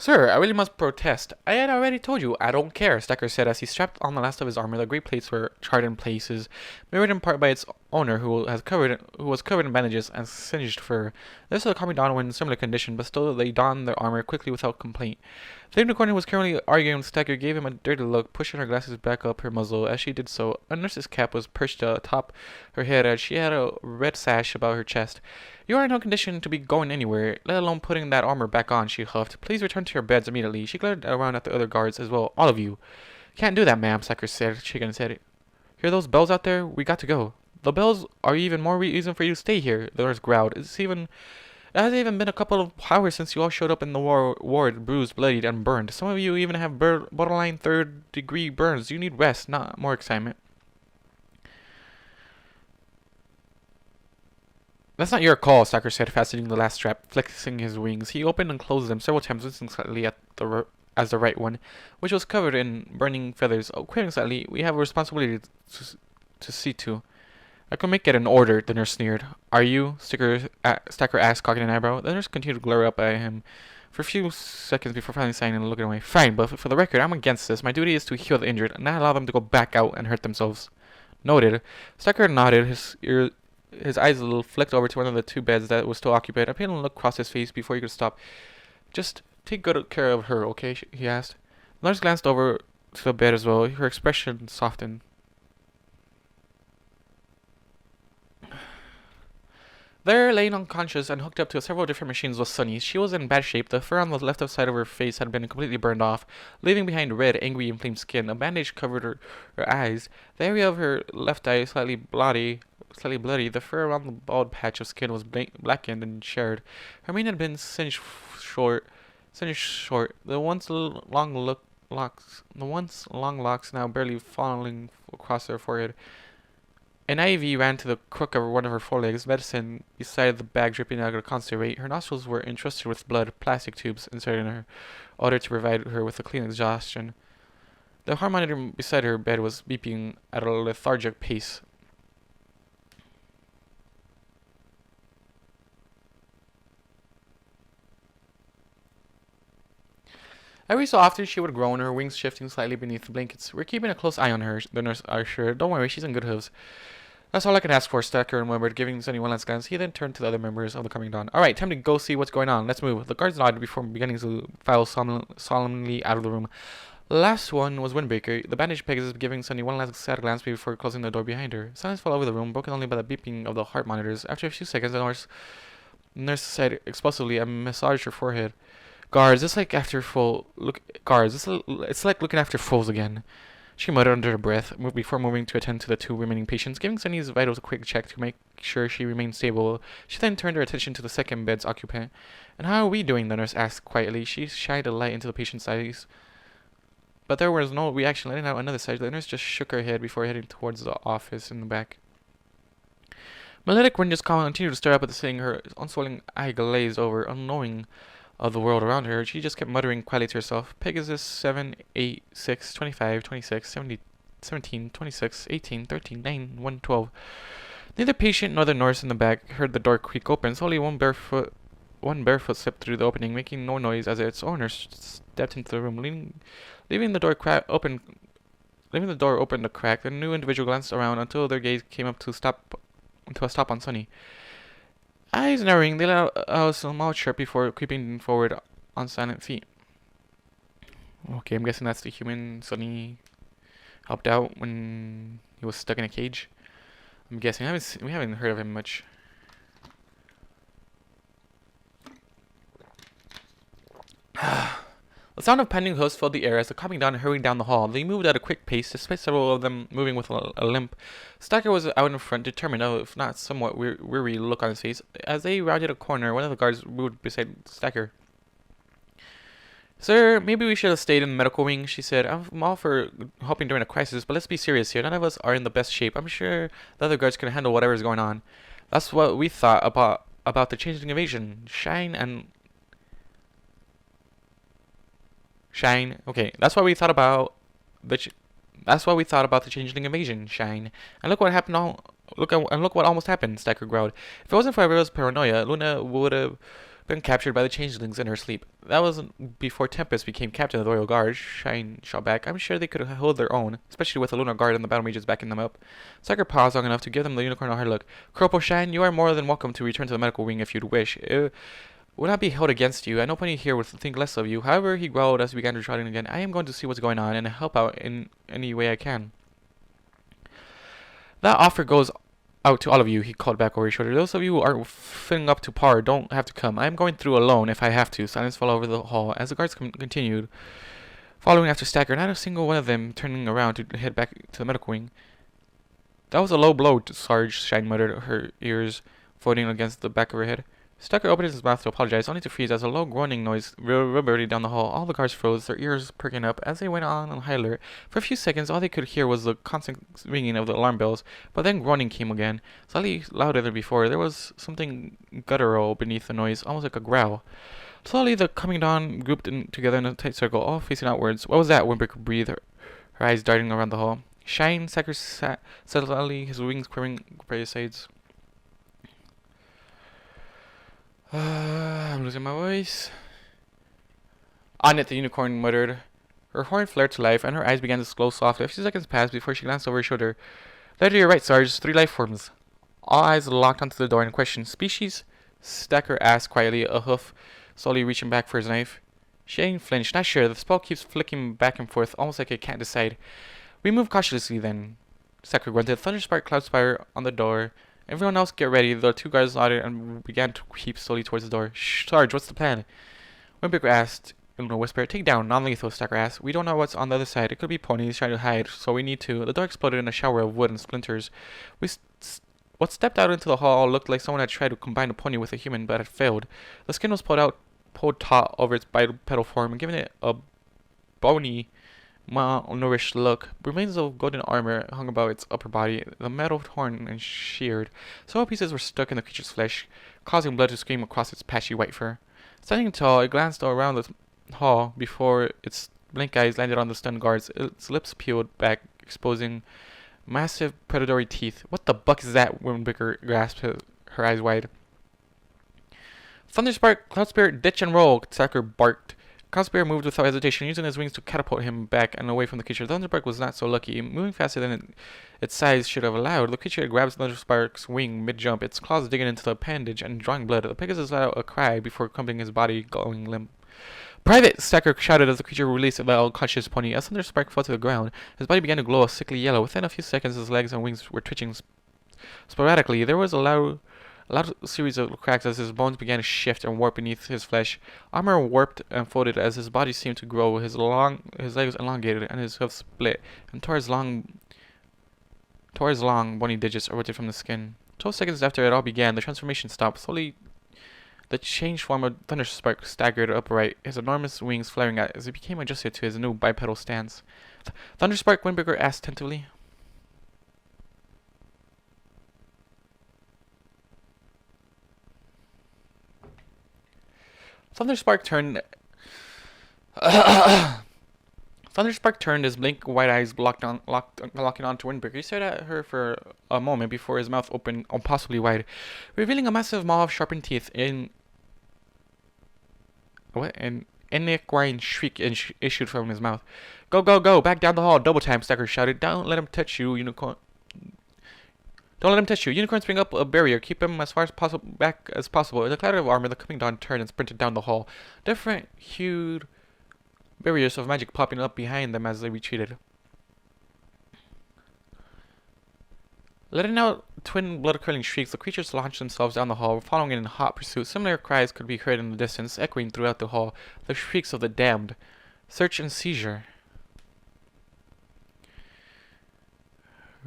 Sir, I really must protest. I had already told you, I don't care, Stacker said as he strapped on the last of his armor. The great plates were charred in places, mirrored in part by its owner, who was covered in bandages and singed fur. This was a common when in similar condition, but still they donned their armor quickly without complaint. The unicorn, who was currently arguing with Stacker, gave him a dirty look, pushing her glasses back up her muzzle. As she did so, a nurse's cap was perched atop her head, and she had a red sash about her chest. You are in no condition to be going anywhere, let alone putting that armor back on, she huffed. Please return to your beds immediately. She glared around at the other guards as well. All of you. Can't do that, ma'am, Stacker said, shaking his head. Hear those bells out there? We got to go. The bells are even more reason for you to stay here, the nurse growled. It hasn't even been a couple of hours since you all showed up in the ward, bruised, bloodied, and burned. Some of you even have borderline third-degree burns. You need rest, not more excitement. That's not your call, Stacker said, fastening the last strap, flexing his wings. He opened and closed them several times, wincing slightly as the right one, which was covered in burning feathers. Oh, quivering slightly, we have a responsibility to see to. I can make it an order, the nurse sneered. Are you? Stacker asked, cocking an eyebrow. The nurse continued to glare up at him for a few seconds before finally sighing and looking away. Fine, but for the record, I'm against this. My duty is to heal the injured, and not allow them to go back out and hurt themselves. Noted. Stacker nodded, his eyes flicked over to one of the two beds that was still occupied. A pale look crossed his face before he could stop. Just take good care of her, okay? He asked. The nurse glanced over to the bed as well. Her expression softened. There, laying unconscious and hooked up to several different machines, was Sunny. She was in bad shape. The fur on the left side of her face had been completely burned off, leaving behind red, angry, inflamed skin. A bandage covered her eyes. The area of her left eye slightly bloody. The fur around the bald patch of skin was blackened and charred. Her mane had been singed short. The once long locks now barely falling across her forehead. An IV ran to the crook of one of her forelegs, medicine beside the bag dripping at a constant rate. Her nostrils were encrusted with blood, plastic tubes inserted in her, in order to provide her with a clean exhaustion. The heart monitor beside her bed was beeping at a lethargic pace. Every so often she would groan, her wings shifting slightly beneath the blankets. We're keeping a close eye on her, the nurse assured. Don't worry, she's in good hooves. That's all I can ask for, Stacker remembered, giving Sunny one last glance. He then turned to the other members of the coming dawn. Alright, time to go see what's going on. Let's move. The guards nodded before beginning to file solemnly out of the room. Last one was Windbreaker, the bandaged Pegasus, giving Sunny one last sad glance before closing the door behind her. Silence fell over the room, broken only by the beeping of the heart monitors. After a few seconds, the nurse said explosively and massaged her forehead. Guards, it's like it's like looking after fools again. She muttered under her breath before moving to attend to the two remaining patients, giving Sunny's vitals a quick check to make sure she remained stable. She then turned her attention to the second bed's occupant. And how are we doing? The nurse asked quietly. She shined a light into the patient's eyes. But there was no reaction. Letting out another sigh, the nurse just shook her head before heading towards the office in the back. Melodic Windows continued to stare up at the ceiling, her unswollen eye glazed over, unknowing of the world around her. She just kept muttering quietly to herself. Pegasus 7, 8, 6, 25, 26, 70, 17, 26, 18, 13, 9, 1, 12. Neither patient nor the nurse in the back heard the door creak open. Slowly one barefoot slipped through the opening, making no noise as its owner stepped into the room, leaving the door open a crack. The new individual glanced around until their gaze came up to a stop on Sunny. Eyes narrowing, they let out a small chirp before creeping forward on silent feet. Okay, I'm guessing that's the human Sunny helped out when he was stuck in a cage. I'm guessing. We haven't heard of him much. The sound of pending hooves filled the air as the coming down and hurrying down the hall. They moved at a quick pace, despite several of them moving with a limp. Stacker was out in front, determined, if not somewhat weary look on his face. As they rounded a corner, one of the guards moved beside Stacker. Sir, maybe we should have stayed in the medical wing, she said. I'm all for helping during a crisis, but let's be serious here. None of us are in the best shape. I'm sure the other guards can handle whatever is going on. That's what we thought about the changing invasion. Okay, that's what we thought about That's why we thought about the changeling invasion, Shine. And look what happened. Look what almost happened. Stacker growled. If it wasn't for Ariel's paranoia, Luna would have been captured by the changelings in her sleep. That was before Tempest became captain of the Royal Guard. Shine shot back. I'm sure they could hold their own, especially with the Lunar Guard and the battle mages backing them up. Stacker paused long enough to give them the unicorn a hard look. Corporal Shine, you are more than welcome to return to the medical wing if you'd wish. It would not be held against you. I know plenty here would think less of you. However, he growled as he began to trot in again. I am going to see what's going on and help out in any way I can. That offer goes out to all of you, he called back over his shoulder. Those of you who aren't filling up to par don't have to come. I am going through alone if I have to. Silence fell over the hall as the guards continued following after Stacker, not a single one of them turning around to head back to the medical wing. That was a low blow, Sarge, Shine muttered, her ears floating against the back of her head. Stacker opened his mouth to apologize, only to freeze as a low groaning noise reverberated down the hall. All the guards froze, their ears perking up as they went on high alert. For a few seconds, all they could hear was the constant ringing of the alarm bells, but then groaning came again, slightly louder than before. There was something guttural beneath the noise, almost like a growl. Slowly, the coming dawn grouped together in a tight circle, all facing outwards. What was that? Whimper could breathe, her eyes darting around the hall. Shine, Stacker sat steadily, his wings quivering by his sides. I'm losing my voice. On it, the unicorn muttered. Her horn flared to life, and her eyes began to glow softly. A few seconds passed before she glanced over her shoulder. There to your right, Sarge. 3 life forms. All eyes locked onto the door in question. Species? Stacker asked quietly, a hoof slowly reaching back for his knife. Shane flinched. Not sure. The spell keeps flicking back and forth, almost like it can't decide. We move cautiously, then. Stacker grunted. Thunderspark, Cloudspire on the door. Everyone else get ready. The 2 guards nodded and began to creep slowly towards the door. Shh, Sarge, what's the plan? Whimper asked in a whisper. Take down, non-lethal, Stacker asked. We don't know what's on the other side. It could be ponies trying to hide, so we need to. The door exploded in a shower of wood and splinters. What stepped out into the hall looked like someone had tried to combine a pony with a human, but had failed. The skin was pulled taut over its bipedal form, giving it a bony, malnourished look. Remains of golden armor hung about its upper body, the metal torn and sheared. Several pieces were stuck in the creature's flesh, causing blood to stream across its patchy white fur. Standing tall, it glanced around the hall before its blank eyes landed on the stunned guards. Its lips peeled back, exposing massive predatory teeth. What the buck is that? Windbreaker grasped, her eyes wide. Thunderspark, Cloudspirit, ditch and roll, Stacker barked. Cloudspirit moved without hesitation, using his wings to catapult him back and away from the creature. Thunderspark was not so lucky. Moving faster than its size should have allowed, the creature grabs Thunderspark's wing mid-jump, its claws digging into the appendage and drawing blood. The Pegasus let out a cry before accompanying his body going limp. Private! Stacker shouted as the creature released the unconscious pony. As Thunderspark fell to the ground, his body began to glow a sickly yellow. Within a few seconds, his legs and wings were twitching sporadically. There was a loud series of cracks as his bones began to shift and warp beneath his flesh. Armor warped and folded as his body seemed to grow. His legs elongated and his hoofs split, and tore his long, bony digits erupted from the skin. 12 seconds after it all began, the transformation stopped. Slowly, the changed form of Thunderspark staggered upright, his enormous wings flaring out as he became adjusted to his new bipedal stance. Thunderspark, Windbreaker asked tentatively. Thunderspark turned. Thunderspark turned, his blank white eyes locking onto Windbreaker. He stared at her for a moment before his mouth opened impossibly wide, revealing a massive maw of sharpened teeth. An equine shriek issued from his mouth. Go, go, go! Back down the hall! Double time! Stacker shouted. Don't let him touch you, Unicorn. Don't let him touch you. Unicorns bring up a barrier. Keep him as far as possible back as possible. In the clatter of armor, the coming dawn turned and sprinted down the hall. Different hued barriers of magic popping up behind them as they retreated. Letting out twin blood-curdling shrieks, the creatures launched themselves down the hall, following in hot pursuit. Similar cries could be heard in the distance, echoing throughout the hall. The shrieks of the damned. Search and seizure.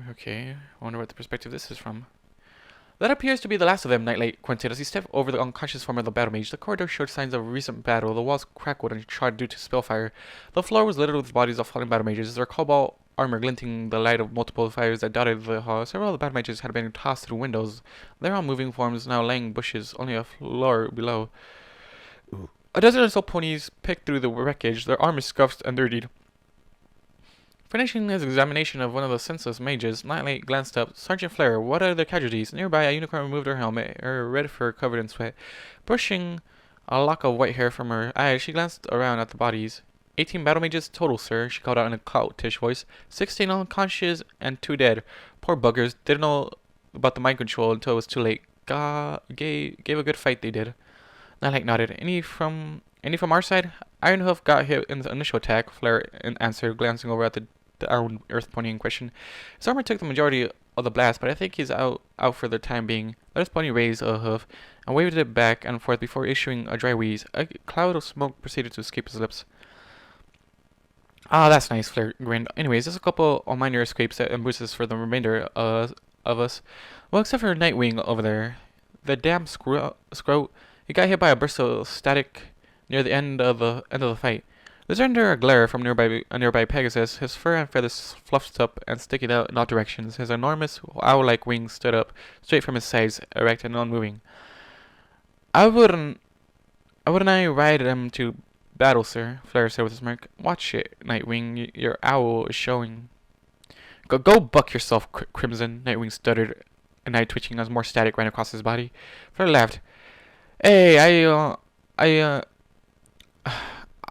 Okay, I wonder what the perspective this is from. That appears to be the last of them, Nightlight grunted as he stepped over the unconscious form of the battle mage. The corridor showed signs of a recent battle. The walls crackled and charred due to spellfire. The floor was littered with bodies of fallen battle mages, their cobalt armor glinting the light of multiple fires that dotted the hall. Several of the battle mages had been tossed through windows. Their unmoving forms now laying bushes, only a floor below. A dozen or so ponies picked through the wreckage, their armor scuffed and dirtied. Finishing his examination of one of the senseless mages, Nightlight glanced up. Sergeant Flare, what are the casualties? Nearby, a unicorn removed her helmet, her red fur covered in sweat. Brushing a lock of white hair from her eyes, she glanced around at the bodies. 18 battle mages total, sir, she called out in a cultish voice. 16 unconscious and 2 dead. Poor buggers, didn't know about the mind control until it was too late. Gave a good fight, they did. Nightlight nodded. Any from our side? Ironhoof got hit in the initial attack, Flare answered, glancing over at the Earth pony in question. His armor took the majority of the blast, but I think he's out for the time being. The Earth pony raised a hoof and waved it back and forth before issuing a dry wheeze. A cloud of smoke proceeded to escape his lips. Ah, that's nice, Flare grinned. Anyways, there's a couple of minor escapes and boosts for the remainder of us. Well, except for Nightwing over there. The damn scroat. He got hit by a burst of static near the end of the fight. There's under a glare from a nearby Pegasus, his fur and feathers fluffed up and sticking out in all directions. His enormous owl-like wings stood up straight from his sides, erect and unmoving. I wouldn't ride him to battle, sir, Flare said with a smirk. Watch it, Nightwing. Your owl is showing. Go buck yourself, Crimson, Nightwing stuttered, an eye twitching as more static ran across his body. Flare laughed. Hey,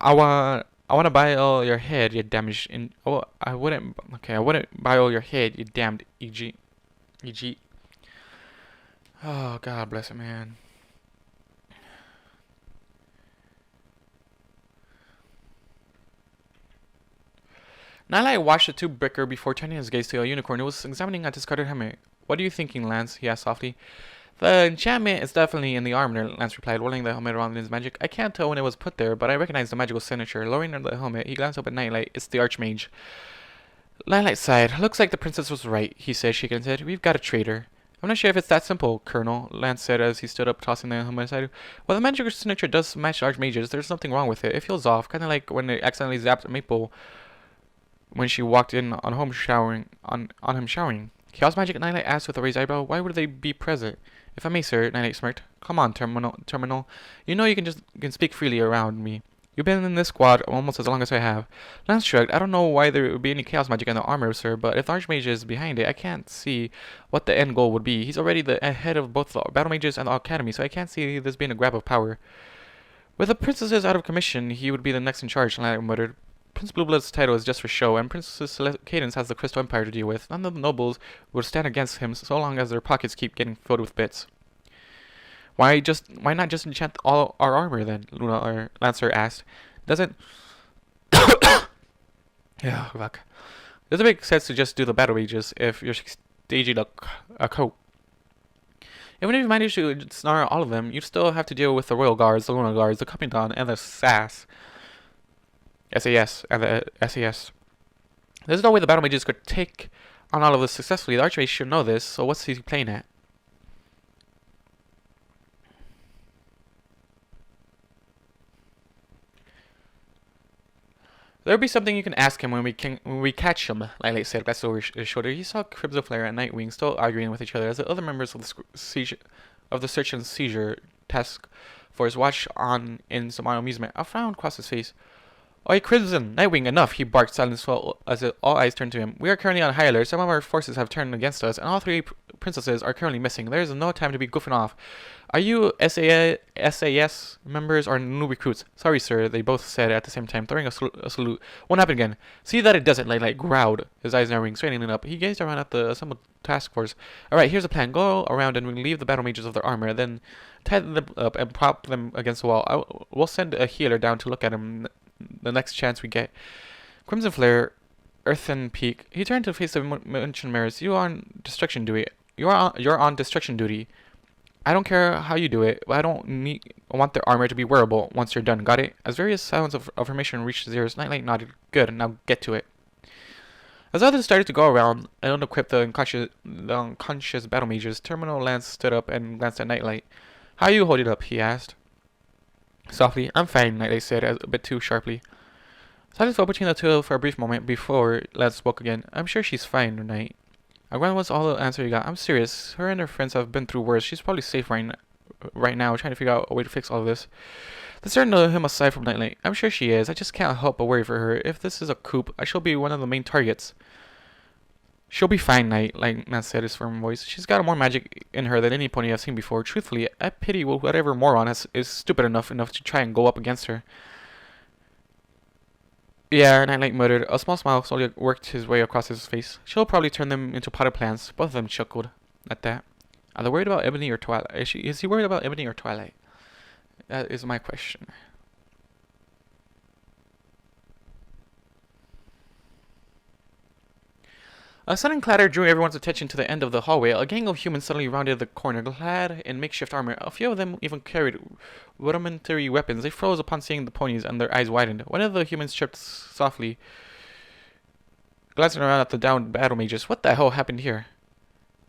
I want to buy all your head, you damaged in. Oh, I wouldn't buy all your head, you damned EG. Oh, God bless it, man. Nightlight watched the tube-breaker before turning his gaze to a unicorn who was examining a discarded helmet. What are you thinking, Lance? He asked softly. The enchantment is definitely in the armor, Lance replied, rolling the helmet around in his magic. I can't tell when it was put there, but I recognize the magical signature. Lowering the helmet, he glanced up at Nightlight. It's the Archmage. Nightlight sighed. Looks like the princess was right, he said, shaking his head. We've got a traitor. I'm not sure if it's that simple, Colonel, Lance said as he stood up, tossing the helmet aside. Well, the magical signature does match Archmage's. There's nothing wrong with it. It feels off, kind of like when it accidentally zapped Maple when she walked in on him showering. Chaos Magic, Nightlight asked with a raised eyebrow. Why would they be present? If I may, sir, Nightlight smirked. Come on, Terminal. You know you can speak freely around me. You've been in this squad almost as long as I have. Lance shrugged. I don't know why there would be any chaos magic in the armor, sir, but if the Archmage is behind it, I can't see what the end goal would be. He's already the head of both the Battle Mages and the Academy, so I can't see this being a grab of power. With the princesses out of commission, he would be the next in charge, Nightlight muttered. Prince Blueblood's title is just for show, and Princess Cadence has the Crystal Empire to deal with. None of the nobles will stand against him so long as their pockets keep getting filled with bits. Why not just enchant all our armor then? Luna or Lancer asked. Doesn't yeah, fuck. Doesn't make sense to just do the battle mages if you're staging a coat. Even if you manage to snarl all of them, you still have to deal with the Royal Guards, the Lunar Guards, the Commandant, and the SAS. SAS and the SAS. There's no way the battle mages could take on all of this successfully. The Archmage should know this, so what's he playing at? There'll be something you can ask him when we catch him, Nightlight said, glanced over his shoulder. He saw Crimson Flare and Nightwing still arguing with each other as the other members of the search and seizure task force watched on in some amusement. A frown crossed his face. Oi, Crimson! Nightwing, enough! He barked, silence fell as all eyes turned to him. We are currently on high alert. Some of our forces have turned against us, and all 3 princesses are currently missing. There is no time to be goofing off. Are you SAS members or new recruits? Sorry, sir, they both said at the same time, throwing a salute. Won't happen again. See that it doesn't, Nightlight growled, his eyes narrowing, straightening up. He gazed around at the assembled task force. Alright, here's the plan. Go around and relieve the battle mages of their armor, then tie them up and prop them against the wall. We'll send a healer down to look at him the next chance we get. Crimson Flare, Earthen Peak. He turned to face the mentioned mirrors. You are on destruction duty. You're on destruction duty. I don't care how you do it, but I want their armor to be wearable once you're done. Got it? As various sounds of affirmation reached his ears, Nightlight nodded. Good, now get to it. As others started to go around and unequip the unconscious battle mages, Terminal Lance stood up and glanced at Nightlight. How you hold it up? He asked. Softly. I'm fine, Nightlight said, a bit too sharply. Silence fell between the two for a brief moment before Lance spoke again. I'm sure she's fine tonight. A grunt was all the answer he got. I'm serious. Her and her friends have been through worse. She's probably safe right right now, trying to figure out a way to fix all of this. There's certain to him aside from Nightlight. I'm sure she is. I just can't help but worry for her. If this is a coup, she'll be one of the main targets. She'll be fine, Nightlight said his firm voice. She's got more magic in her than any pony I've seen before. Truthfully, I pity whatever moron is stupid enough to try and go up against her. Yeah, Nightlight muttered. A small smile slowly worked his way across his face. She'll probably turn them into potted plants. Both of them chuckled at that. Are they worried about Ebony or Twilight? Is he worried about Ebony or Twilight? That is my question. A sudden clatter drew everyone's attention to the end of the hallway. A gang of humans suddenly rounded the corner, clad in makeshift armor. A few of them even carried rudimentary weapons. They froze upon seeing the ponies, and their eyes widened. One of the humans chirped softly, glancing around at the downed battle mages. What the hell happened here?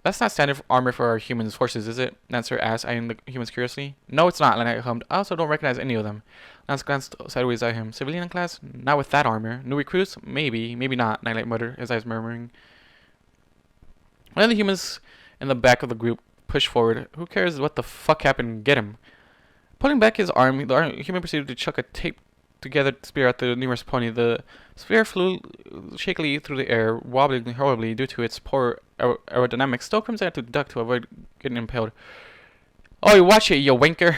That's not standard armor for our humans' forces, is it? Lancer asked, eyeing the humans curiously. No, it's not, Lynette hummed. I also don't recognize any of them. Lance glanced sideways at him. Civilian class? Not with that armor. New recruits? Maybe, maybe not, Nightlight muttered, his eyes murmuring. One of the humans in the back of the group pushed forward. Who cares what the fuck happened? Get him. Pulling back his arm, the human proceeded to chuck a taped-together spear at the nearest pony. The spear flew shakily through the air, wobbling horribly due to its poor aerodynamics. Still, Crimson had to duck to avoid getting impaled. "Oi, watch it, you wanker!"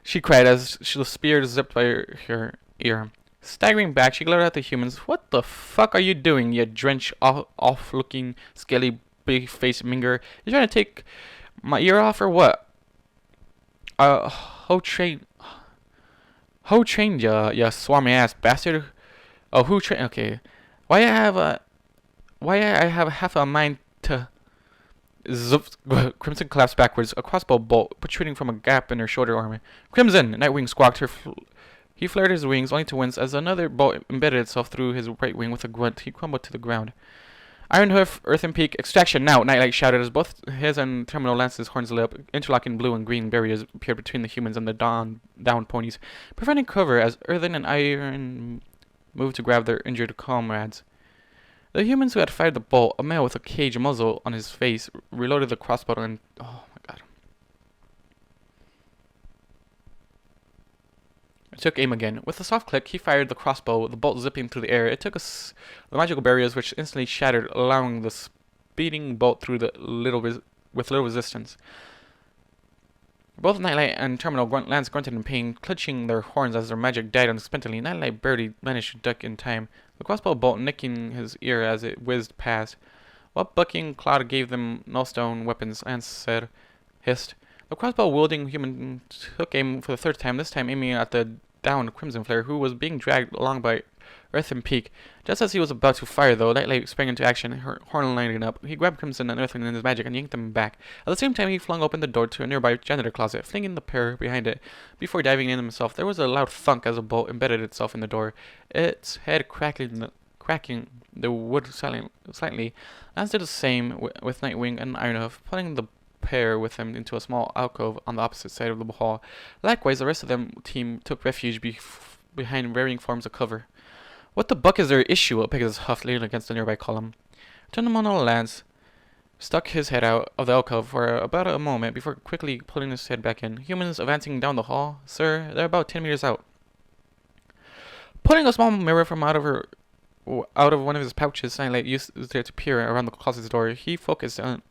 she cried as the spear zipped by her ear. Staggering back, she glared at the humans. "What the fuck are you doing, you drenched off-looking, scaly, big-faced minger? You trying to take my ear off or what? Who trained ya, you swarmy ass bastard? Oh, who trained? Okay, why I have half a mind to." Zup. Crimson collapsed backwards, a crossbow bolt protruding from a gap in her shoulder armor. "Crimson!" Nightwing squawked. He flared his wings, only to wince as another bolt embedded itself through his right wing. With a grunt, he crumbled to the ground. "Iron Hoof, Earthen Peak, extraction now!" Nightlight shouted as both his and Terminal Lance's horns lit up. Interlocking blue and green barriers appeared between the humans and the downed ponies, preventing cover as Earthen and Iron moved to grab their injured comrades. The humans who had fired the bolt, a male with a cage muzzle on his face, reloaded the crossbow and... oh my god. Took aim again. With a soft click, he fired the crossbow, the bolt zipping through the air. It took the magical barriers, which instantly shattered, allowing the speeding bolt through with little resistance. Both Nightlight and Terminal Lance grunted in pain, clutching their horns as their magic died unexpectedly. Nightlight barely managed to duck in time, the crossbow bolt nicking his ear as it whizzed past. "What bucking cloud gave them no stone weapons?" Lance hissed. The crossbow-wielding human took aim for the third time, this time aiming at the downed Crimson Flare, who was being dragged along by Earthen Peak. Just as he was about to fire, though, Nightlight sprang into action, her horn lighting up. He grabbed Crimson and Earthen in his magic and yanked them back. At the same time, he flung open the door to a nearby janitor closet, flinging the pair behind it. Before diving in himself, there was a loud thunk as a bolt embedded itself in the door, its head cracking the wood slightly. Lance did the same with Nightwing and Ironhoof, pulling the pair with him into a small alcove on the opposite side of the hall. Likewise, the rest of the team took refuge behind varying forms of cover. "What the buck is their issue?" Pegasus huffed, leaning against the nearby column. Terminal Lance stuck his head out of the alcove for about a moment before quickly pulling his head back in. "Humans advancing down the hall? Sir, they're about 10 meters out." Pulling a small mirror from out of one of his pouches, Nightlight used it to peer around the closet's door. He focused on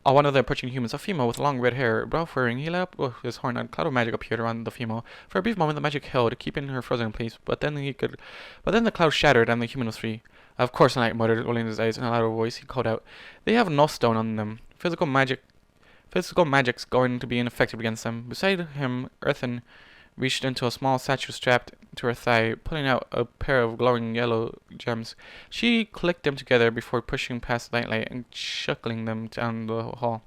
one of the approaching humans, a female with long red hair, brow furrowing. He let up his horn, and a cloud of magic appeared around the female. For a brief moment, the magic held, keeping her frozen in place. But then the cloud shattered, and the human was free. "Of course," Night muttered, rolling his eyes. In a louder voice, he called out, "They have no stone on them. Physical magic's going to be ineffective against them." Beside him, Earthen reached into a small satchel strapped to her thigh, pulling out a pair of glowing yellow gems. She clicked them together before pushing past Nightlight and chuckling them down the hall.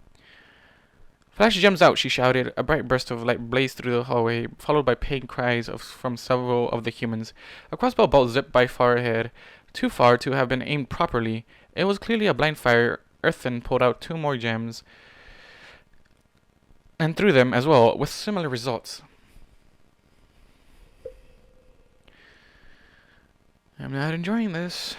"Flash gems out!" she shouted. A bright burst of light blazed through the hallway, followed by pained cries from several of the humans. A crossbow bolt zipped by far ahead, too far to have been aimed properly. It was clearly a blind fire. Earthen pulled out 2 more gems and threw them as well, with similar results. I'm not enjoying this.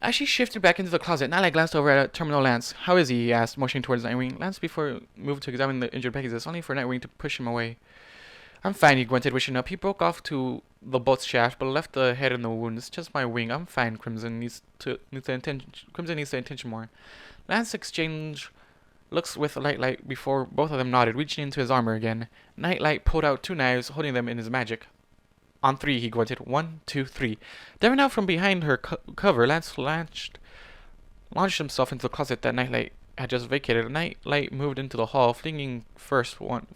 As she shifted back into the closet, Nightlight glanced over at Terminal Lance. "How is he?" he asked, motioning towards Nightwing. Lance before moved to examine the injured Pegasus, only for Nightwing to push him away. "I'm fine," he grunted, wishing up. He broke off to the boat's shaft, but left the head in the wound. "It's just my wing. I'm fine. Crimson needs the attention more." Lance exchanged looks with Nightlight before both of them nodded, reaching into his armor again. Nightlight pulled out 2 knives, holding them in his magic. "On 3, he grunted. 1, 2, 3. Diving out from behind her cover, Lance launched himself into the closet that Nightlight had just vacated. Nightlight moved into the hall, flinging first one,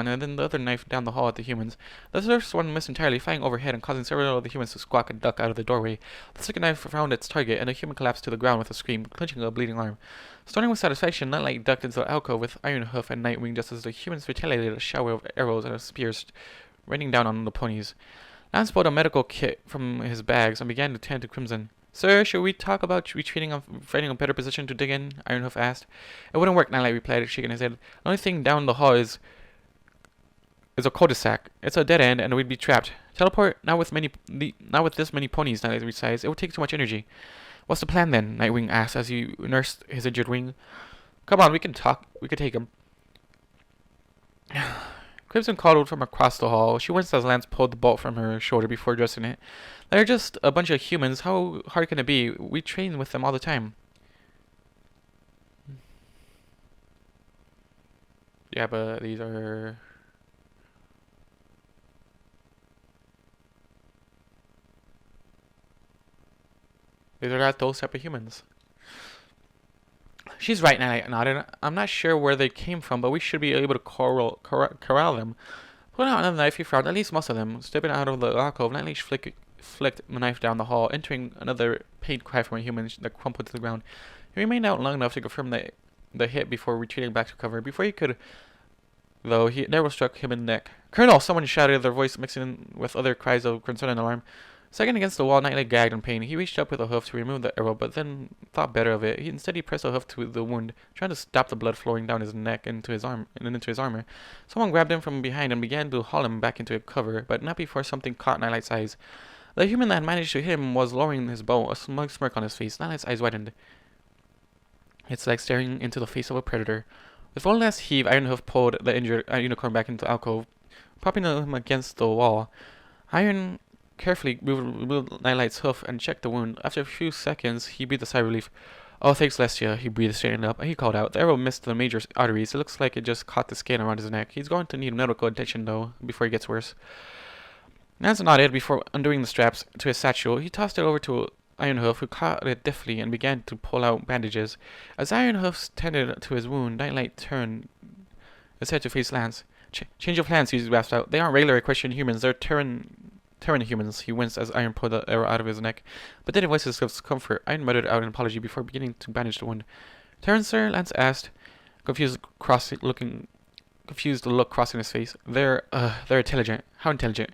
and then the other knife down the hall at the humans. The first one missed entirely, flying overhead and causing several of the humans to squawk and duck out of the doorway. The second knife found its target, and the human collapsed to the ground with a scream, clenching a bleeding arm. Starting with satisfaction, Nightlight ducked into the alcove with Iron Hoof and Nightwing just as the humans retaliated a shower of arrows and spears raining down on the ponies. Lance pulled a medical kit from his bags and began to tend to Crimson. "Sir, should we talk about retreating and finding a better position to dig in?" Ironhoof asked. "It wouldn't work," Nightlight replied, shaking his head. "The only thing down the hall is a cul-de-sac. It's a dead end, and we'd be trapped. Teleport? Not with this many ponies," Nightlight resized. "It would take too much energy." "What's the plan then?" Nightwing asked as he nursed his injured wing. "Come on, we can talk. We could take him." Crimson called from across the hall. She winced as Lance pulled the bolt from her shoulder before addressing it. "They're just a bunch of humans. How hard can it be? We train with them all the time." "Yeah, but these are... these are not those type of humans." "She's right," Nightlight nodded. "I'm not sure where they came from, but we should be able to corral them." Pulling out another knife, he frowned. "At least most of them." Stepping out of the alcove, Nightlight flicked the knife down the hall, entering another pain cry from a human that crumpled to the ground. He remained out long enough to confirm the hit before retreating back to cover. Before he could, though, an arrow struck him in the neck. "Colonel!" Someone shouted, their voice mixing with other cries of concern and alarm. Second against the wall, Nightlight gagged in pain. He reached up with a hoof to remove the arrow, but then thought better of it. Instead, he pressed a hoof to the wound, trying to stop the blood flowing down his neck into his arm and into his armor. Someone grabbed him from behind and began to haul him back into cover, but not before something caught Nightlight's eyes. The human that had managed to hit him was lowering his bow, a smug smirk on his face. Nightlight's eyes widened. It's like staring into the face of a predator. With one last heave, Ironhoof pulled the injured unicorn back into the alcove, propping him against the wall. Iron carefully removed Nightlight's hoof and checked the wound. After a few seconds, he breathed a sigh of relief. "Oh, thanks, Lestia," he breathed, straightening up. He called out. The arrow missed the major arteries. It looks like it just caught the skin around his neck. He's going to need medical attention, though, before he gets worse. Lance nodded before undoing the straps to his satchel. He tossed it over to Ironhoof, who caught it deftly and began to pull out bandages. As Ironhoof tended to his wound, Nightlight turned his head to face Lance. "Change of plans," he rasped out. "They aren't regular Equestrian humans. They're Terran humans." He winced as Iron pulled the arrow out of his neck, but then in voice of discomfort, Iron muttered out an apology before beginning to bandage the wound. "Terran, sir?" Lance asked, confused look crossing his face. They're intelligent." "How intelligent?"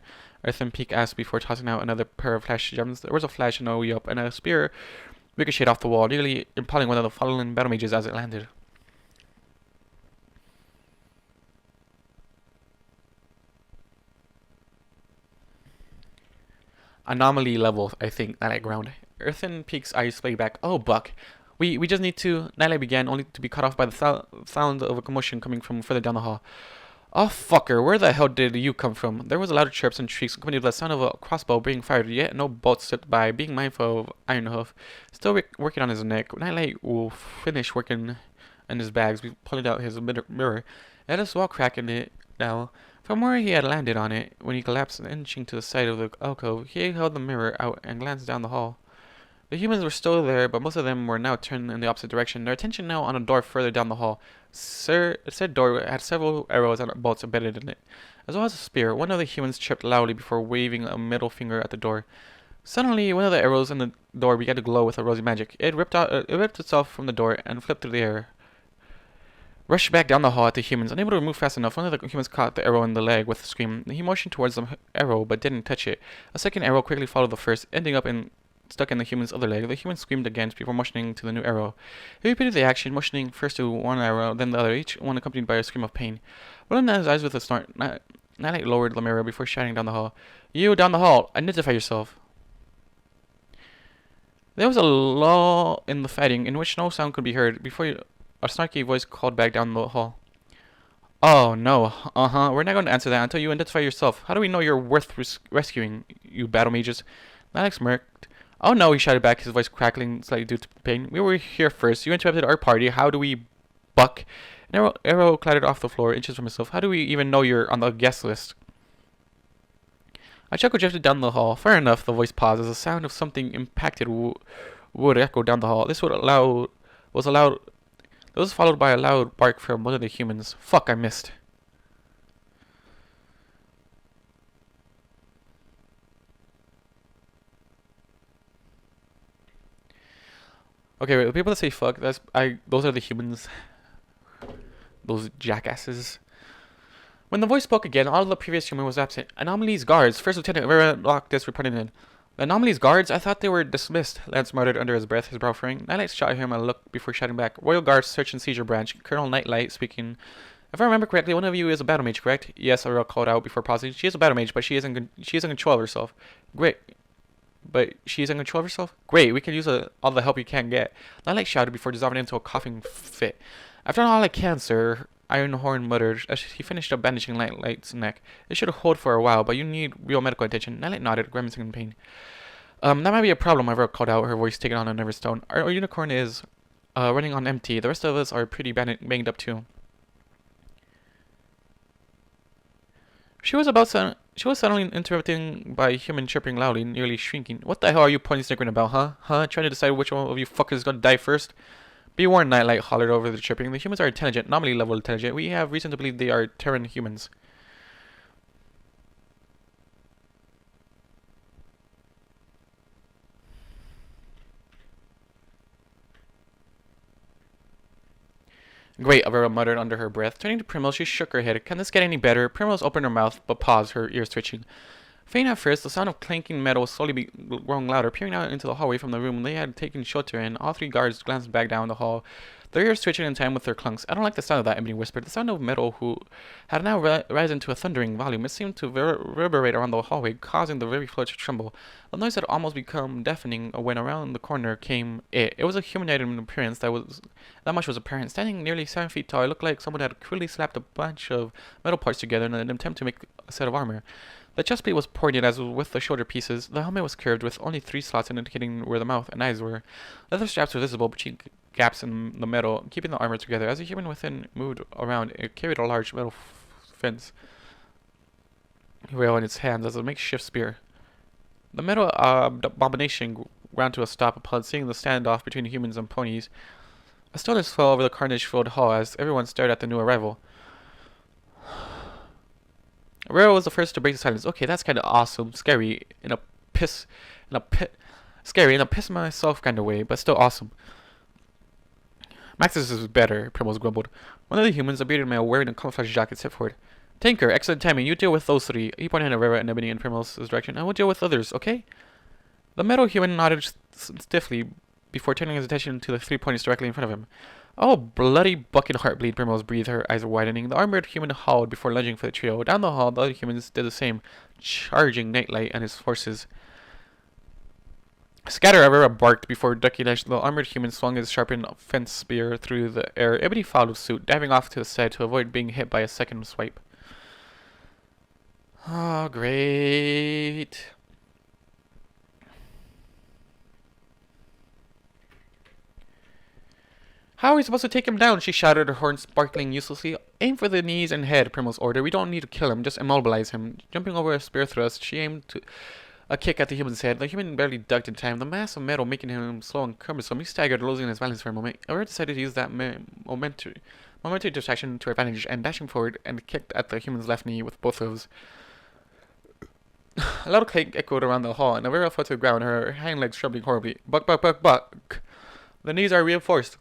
Earthen Peak asked before tossing out another pair of flash gems. There was a flash and a yelp, and a spear ricocheted off the wall, nearly impaling one of the fallen battle mages as it landed. Anomaly level, I think, Nightlight ground. Earthen Peak's eyes played back. "Oh, Buck. We just need to..." Nightlight began, only to be cut off by the sound of a commotion coming from further down the hall. "Oh, fucker, where the hell did you come from?" There was a louder chirps and shrieks, accompanied by the sound of a crossbow being fired, yet no bolts slipped by. Being mindful of Ironhoof, still working on his neck, Nightlight will finish working in his bags, pulling out his mirror. It had a small crack in it now. From where he had landed on it, when he collapsed, inching to the side of the alcove, he held the mirror out and glanced down the hall. The humans were still there, but most of them were now turned in the opposite direction, their attention now on a door further down the hall. Said door had several arrows and bolts embedded in it, as well as a spear. One of the humans chirped loudly before waving a middle finger at the door. Suddenly, one of the arrows in the door began to glow with a rosy magic. It ripped itself from the door and flipped through the air, rushed back down the hall at the humans. Unable to move fast enough, one of the humans caught the arrow in the leg with a scream. He motioned towards the arrow, but didn't touch it. A second arrow quickly followed the first, ending up stuck in the human's other leg. The human screamed again before motioning to the new arrow. He repeated the action, motioning first to one arrow, then the other, each one accompanied by a scream of pain. Rolling down his eyes with a snort, Nightlight lowered the mirror before shouting down the hall. "You, down the hall! Identify yourself!" There was a lull in the fighting, in which no sound could be heard, before a snarky voice called back down the hall. Oh, no. We're not going to answer that until you identify yourself. How do we know you're worth rescuing, you battle mages? Alex smirked. Oh no, he shouted back, his voice crackling slightly due to pain. We were here first. You interrupted our party. How do we buck? An arrow clattered off the floor, inches from himself. How do we even know you're on the guest list? A chuckle drifted down the hall. Fair enough, the voice paused as the sound of something impacted wood echoed down the hall. This was followed by a loud bark from one of the humans. Fuck, I missed. Okay, wait, the people that say fuck, those are the humans. Those jackasses. When the voice spoke again, all of the previous human was absent. Anomaly's guards. First Lieutenant Vera locked this reported in. The Anomaly's guards? I thought they were dismissed. Lance muttered under his breath, his brow furrowing. Nightlight shot him a look before shouting back. Royal Guards Search and Seizure Branch. Colonel Nightlight speaking. If I remember correctly, one of you is a battle mage, correct? Yes, Aurora called out before pausing. She is a battle mage, but she is in control of herself. Great. But she is in control of herself? Great, we can use all the help you can get. Nightlight shouted before dissolving into a coughing fit. I've done all I can, sir. Ironhorn muttered as he finished up bandaging Nightlight's neck. It should hold for a while, but you need real medical attention. Nightlight nodded, grimacing in pain. That might be a problem, Aurora called out, her voice taking on a nervous tone. Our unicorn is running on empty. The rest of us are pretty banged up too. She was suddenly interrupted by a human chirping loudly, nearly shrieking. What the hell are you ponies snickering about, huh? Trying to decide which one of you fuckers is gonna die first? Be warned, Nightlight hollered over the chirping. The humans are intelligent, anomaly level intelligent. We have reason to believe they are Terran humans. Great, Aurora muttered under her breath. Turning to Primrose, she shook her head. Can this get any better? Primrose opened her mouth, but paused, her ears twitching. Faint at first, the sound of clanking metal was slowly growing louder. Peering out into the hallway from the room they had taken shelter in, all three guards glanced back down the hall, their ears twitching in time with their clunks. I don't like the sound of that, Ebony whispered. The sound of metal who had now risen to a thundering volume. It seemed to reverberate around the hallway, causing the very floor to tremble. The noise had almost become deafening when around the corner came it. It was a humanoid in appearance that much was apparent. Standing nearly 7 feet tall, it looked like someone had crudely slapped a bunch of metal parts together in an attempt to make a set of armor. The chestplate was pointed as with the shoulder pieces. The helmet was curved with only 3 slots indicating where the mouth and eyes were. Leather straps were visible between gaps in the metal, keeping the armor together. As the human within moved around, it carried a large metal fence rail in its hands as a makeshift spear. The metal abomination ground to a stop upon seeing the standoff between humans and ponies. A stillness fell over the carnage-filled hall as everyone stared at the new arrival. Aurora was the first to break the silence. Okay, that's kind of awesome. Scary in a piss myself kind of way, but still awesome. Max's is better, Primrose grumbled. One of the humans, a bearded male wearing a camouflage jacket, stepped forward. Tinker, excellent timing. You deal with those 3. He pointed at Aurora and Ebony in Primrose's direction. I will deal with others, okay? The metal human nodded stiffly before turning his attention to the 3 ponies directly in front of him. Oh, bloody bucket heartbleed, Primrose breathed, her eyes widening. The armored human howled before lunging for the trio. Down the hall, the other humans did the same, charging Nightlight and his forces. Scatter, Aurora barked before ducking as the armored human swung his sharpened fence spear through the air. Ebony followed suit, diving off to the side to avoid being hit by a second swipe. Oh, great. How are we supposed to take him down? She shouted, her horn sparkling uselessly. Aim for the knees and head, Primrose ordered. We don't need to kill him, just immobilize him. Jumping over a spear thrust, she aimed a kick at the human's head. The human barely ducked in time, the mass of metal making him slow and cumbersome. He staggered, losing his balance for a moment. Aurora decided to use that momentary distraction to her advantage, and dashing forward and kicked at the human's left knee with both hooves. A loud clank echoed around the hall, and Aurora fell to the ground, her hind legs troubling horribly. Buck, buck, buck, buck. The knees are reinforced.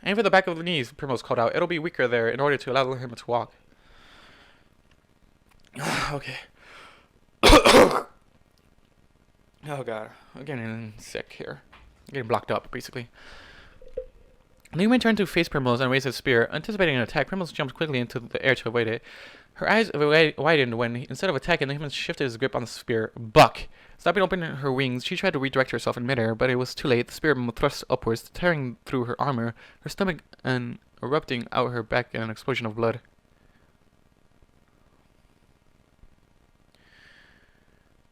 Aim for the back of the knees, Primrose called out. It'll be weaker there in order to allow him to walk. Okay. Oh god, I'm getting sick here. I'm getting blocked up, basically. The human turned to face Primrose and raised his spear. Anticipating an attack, Primrose jumped quickly into the air to avoid it. Her eyes widened when, instead of attacking, the human shifted his grip on the spear. Buck! Stopping open her wings, she tried to redirect herself in midair, but it was too late. The spear thrust upwards, tearing through her armor, her stomach, and erupting out her back in an explosion of blood.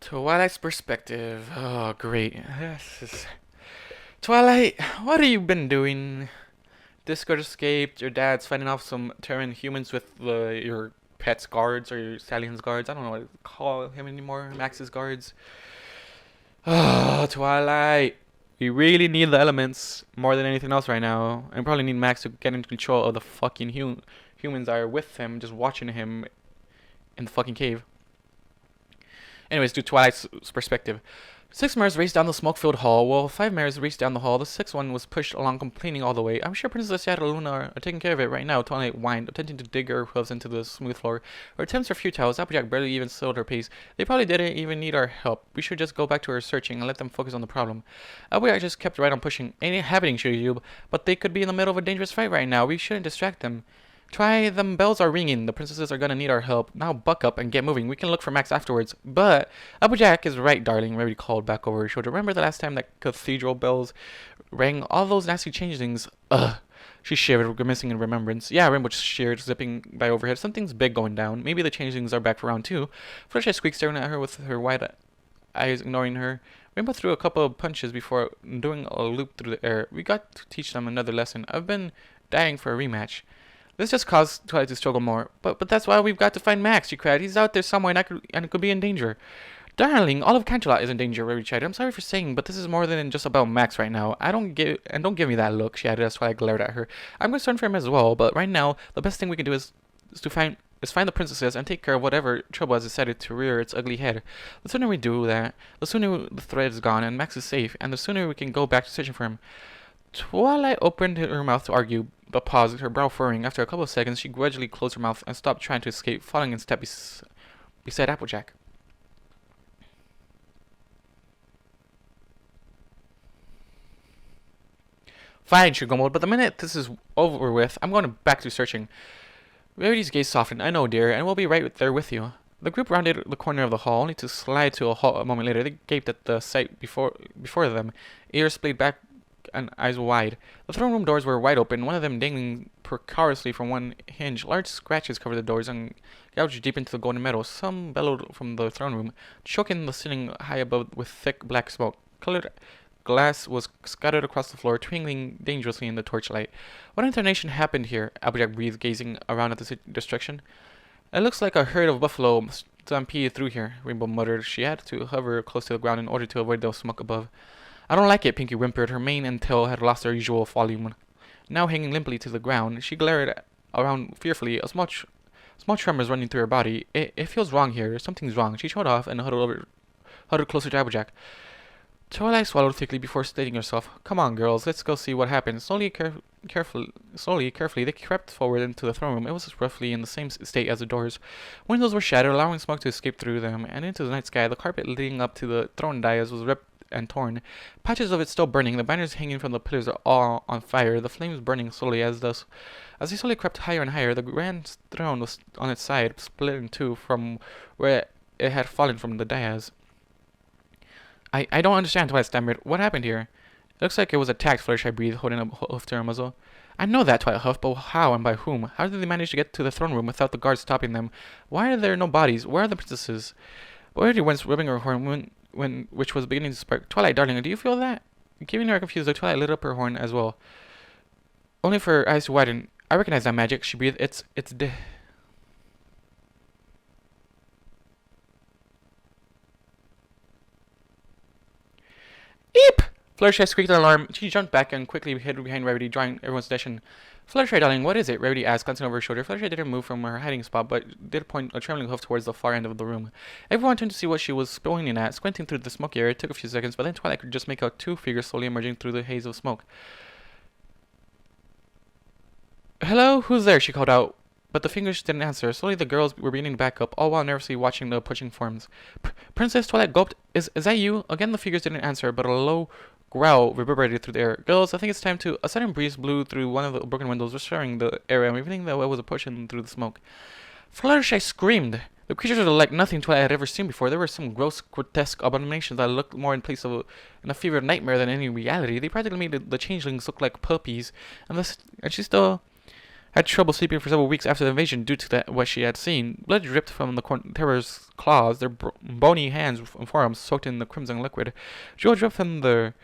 Twilight's perspective. Oh, great. This is... Twilight, what have you been doing? Discord escaped, your dad's fighting off some Terran humans with your pet's guards or your stallion's guards. I don't know what to call him anymore. Max's guards. Oh, Twilight. We really need the elements more than anything else right now. And probably need Max to get into control of the fucking humans that are with him, just watching him in the fucking cave. Anyways, to Twilight's perspective. 6 mares raced down the smoke-filled hall, while 5 mares raced down the hall. The 6th one was pushed along, complaining all the way. I'm sure Princess Yada and Luna are taking care of it right now, Twilight whined, attempting to dig her hooves into the smooth floor. Her attempts are futile, as Applejack barely even slowed her pace. They probably didn't even need our help. We should just go back to our searching and let them focus on the problem. Applejack just kept right on pushing. Ain't happening, Shiryu, but they could be in the middle of a dangerous fight right now. We shouldn't distract them. Try, them bells are ringing. The princesses are gonna need our help. Now buck up and get moving. We can look for Max afterwards. But Applejack is right, darling, Rarity called back over her shoulder. Remember the last time that cathedral bells rang? All those nasty changelings. Ugh. She shivered, grimacing in remembrance. Yeah, Rainbow sheared, zipping by overhead. Something's big going down. Maybe the changelings are back for round 2. Fluttershy squeaked, staring at her with her wide eyes, ignoring her. Rainbow threw a couple of punches before doing a loop through the air. We got to teach them another lesson. I've been dying for a rematch. This just caused Twilight to struggle more. But that's why we've got to find Max, she cried. He's out there somewhere and could be in danger. Darling, all of Canterlot is in danger, Rarity chided. I'm sorry for saying, but this is more than just about Max right now. Don't give me that look, she added as Twilight glared at her. I'm concerned for him as well, but right now, the best thing we can do is find the princesses and take care of whatever trouble has decided to rear its ugly head. The sooner we do that, the sooner the threat is gone and Max is safe, and the sooner we can go back to searching for him. Twilight opened her mouth to argue, but paused, her brow furrowing. After a couple of seconds, she gradually closed her mouth and stopped trying to escape, falling in step beside Applejack. Fine, she grumbled, but the minute this is over with, I'm going back to searching. Rarity's gaze softened. I know, dear, and we'll be right there with you. The group rounded the corner of the hall, only to slide to a halt a moment later. They gaped at the sight before them, ears splayed back and eyes wide. The throne room doors were wide open, one of them dangling precariously from one hinge. Large scratches covered the doors and gouged deep into the golden metal. Some bellowed from the throne room, choking the ceiling high above with thick black smoke. Colored glass was scattered across the floor, twinkling dangerously in the torchlight. What in tarnation happened here? Applejack breathed, gazing around at the destruction. It looks like a herd of buffalo stampeded through here, Rainbow muttered. She had to hover close to the ground in order to avoid the smoke above. I don't like it, Pinky whimpered. Her mane and tail had lost their usual volume. Now hanging limply to the ground, she glared around fearfully, a small tremors running through her body. It feels wrong here. Something's wrong. She showed off and huddled closer to Applejack. Twilight swallowed thickly before stating herself. Come on, girls, let's go see what happened. Slowly, carefully, they crept forward into the throne room. It was roughly in the same state as the doors. Windows were shattered, allowing smoke to escape through them, and into the night sky. The carpet leading up to the throne dais was ripped and torn. Patches of it still burning. The banners hanging from the pillars are all on fire. The flames burning slowly as they slowly crept higher and higher. The grand throne was on its side, split in two from where it had fallen from the dais. I don't understand, Twilight stammered. What happened here? It looks like it was attacked, Fluttershy breathed, holding a hoof to her muzzle. I know that, Twilight huffed, but how and by whom? How did they manage to get to the throne room without the guards stopping them? Why are there no bodies? Where are the princesses? Rarity went rubbing her horn which was beginning to spark. Twilight, darling, do you feel that? Giving her a confused look, Twilight lit up her horn as well. Only for her eyes to widen. I recognize that magic, she breathed. It's Eep! Fluttershy squeaked in alarm. She jumped back and quickly hid behind Rarity, drawing everyone's attention. Fluttershy, darling, what is it? Rarity asked, glancing over her shoulder. Fluttershy didn't move from her hiding spot, but did point a trembling hoof towards the far end of the room. Everyone turned to see what she was pointing at, squinting through the smoky area. It took a few seconds, but then Twilight could just make out 2 figures slowly emerging through the haze of smoke. Hello? Who's there? She called out. But the fingers didn't answer. Slowly the girls were beginning to back up, all while nervously watching the approaching forms. Princess, Twilight gulped. Is that you? Again the figures didn't answer, but a low growl reverberated through the air. Girls, I think it's time to... A sudden breeze blew through one of the broken windows, restoring the area, revealing that what was approaching through the smoke. Fluttershy screamed. The creatures were like nothing Twilight had ever seen before. There were some gross, grotesque abominations that looked more in place of a fevered nightmare than any reality. They practically made the changelings look like puppies, and she still had trouble sleeping for several weeks after the invasion due to what she had seen. Blood dripped from the terror's claws, their bony hands and forearms soaked in the crimson liquid. Jewel dripped from their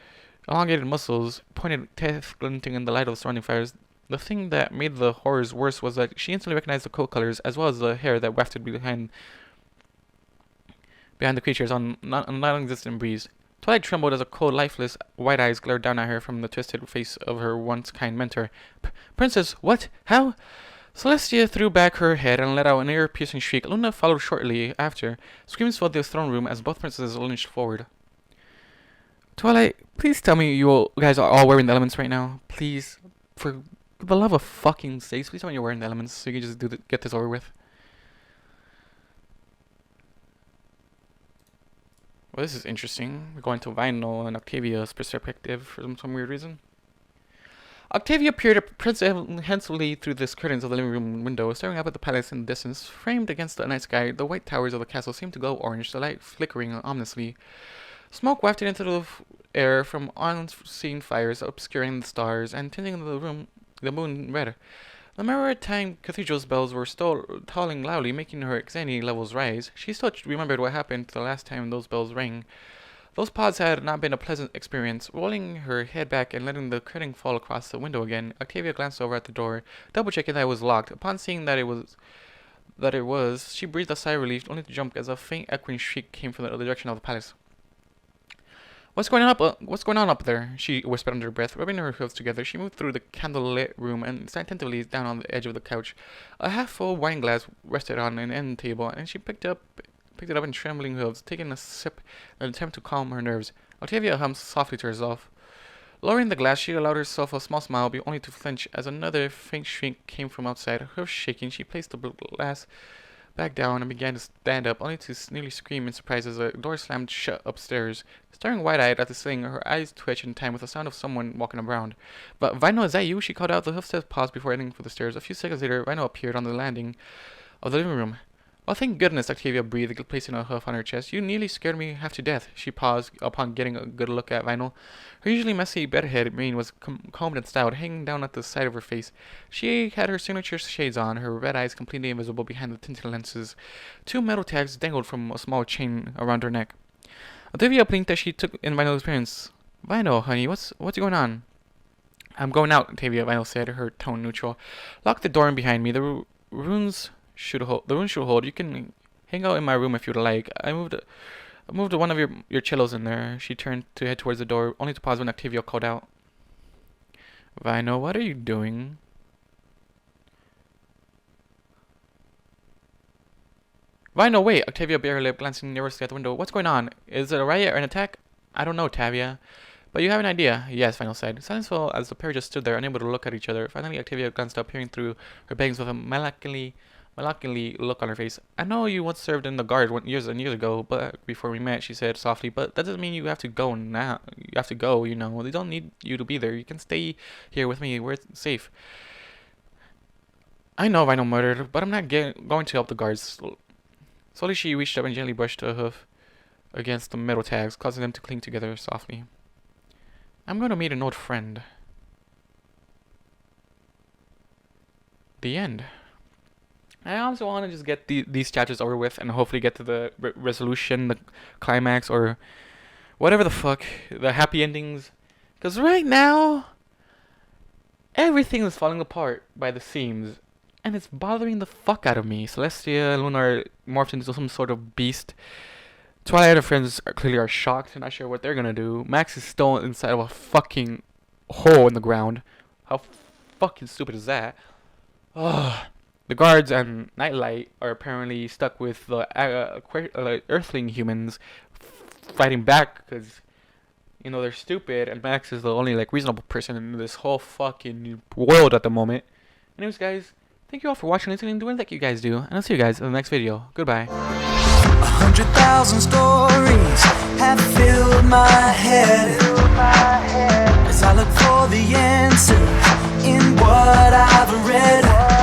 elongated muscles, pointed teeth glinting in the light of the surrounding fires. The thing that made the horrors worse was that she instantly recognized the coat colors, as well as the hair that wafted behind the creatures on a non-existent breeze. Twilight trembled as a cold, lifeless, white eyes glared down at her from the twisted face of her once kind mentor. Princess, what? How? Celestia threw back her head and let out an ear-piercing shriek. Luna followed shortly after. Screams filled the throne room as both princesses lunged forward. Twilight, please tell me you guys are all wearing the elements right now. Please, for the love of fucking sakes, please tell me you're wearing the elements so you can just get this over with. Well, this is interesting. We're going to Vinyl and Octavia's perspective for some weird reason. Octavia peered apprehensively through the curtains of the living room window, staring up at the palace in the distance. Framed against the night sky, the white towers of the castle seemed to glow orange, the light flickering ominously. Smoke wafted into the air from unseen fires, obscuring the stars and tinting the moon red. The maritime cathedral's bells were still tolling loudly, making her anxiety levels rise. She still remembered what happened the last time those bells rang. Those pods had not been a pleasant experience. Rolling her head back and letting the curtain fall across the window again, Octavia glanced over at the door, double-checking that it was locked. Upon seeing that it was, she breathed a sigh of relief, only to jump as a faint echoing shriek came from the other direction of the palace. What's going on up there? She whispered under her breath. Rubbing her hooves together, she moved through the candle-lit room and sat attentively down on the edge of the couch. A half-full wine glass rested on an end table, and she picked it up in trembling hooves, taking a sip in an attempt to calm her nerves. Octavia hummed softly to herself. Lowering the glass, she allowed herself a small smile, but only to flinch as another faint shriek came from outside. Her hooves shaking, she placed the glass back down and began to stand up, only to nearly scream in surprise as the door slammed shut upstairs. Staring wide-eyed at the ceiling, her eyes twitched in time with the sound of someone walking around. "But Vinyl, is that you?" she called out. The hoofsteps paused before heading for the stairs. A few seconds later, Vinyl appeared on the landing of the living room. "Oh, thank goodness," Octavia breathed, placing a hoof on her chest. "You nearly scared me half to death." She paused upon getting a good look at Vinyl. Her usually messy bedhead mane was combed and styled, hanging down at the side of her face. She had her signature shades on, her red eyes completely invisible behind the tinted lenses. 2 metal tags dangled from a small chain around her neck. Octavia blinked as she took in Vinyl's appearance. "Vinyl, honey, what's going on?" "I'm going out," Octavia, Vinyl said, her tone neutral. "Lock the door in behind me. The runes should hold. You can hang out in my room if you'd like. I moved one of your cellos in there." She turned to head towards the door, only to pause when Octavia called out, "Vinyl, what are you doing?" "Vinyl, wait!" Octavia bit her lip, glancing nervously at the window. "What's going on? Is it a riot or an attack?" "I don't know, Tavia." "But you have an idea?" "Yes," Vinyl said. Silence fell as the pair just stood there, unable to look at each other. Finally, Octavia glanced up, peering through her bangs with a melancholy look on her face. "I know you once served in the guard years and years ago, but before we met," she said softly, "but that doesn't mean you have to go now. You have to go, you know. They don't need you to be there. You can stay here with me. We're safe." "I know," Vinyl muttered, "but I'm not going to help the guards." Slowly she reached up and gently brushed a hoof against the metal tags, causing them to cling together softly. "I'm going to meet an old friend." The end. I also want to just get these chapters over with and hopefully get to the resolution, the climax, or whatever the fuck, the happy endings. Because right now, everything is falling apart by the seams. And it's bothering the fuck out of me. Celestia and Luna are morphed into some sort of beast. Twilight and her friends clearly are shocked and not sure what they're gonna do. Max is still inside of a fucking hole in the ground. How fucking stupid is that? Ugh. The guards and Nightlight are apparently stuck with the Earthling humans fighting back because, you know, they're stupid, and Max is the only reasonable person in this whole fucking world at the moment. Anyways, guys, thank you all for watching, listening, doing like you guys do, and I'll see you guys in the next video. Goodbye. 100,000 stories have filled my head. for the answer in what I've read.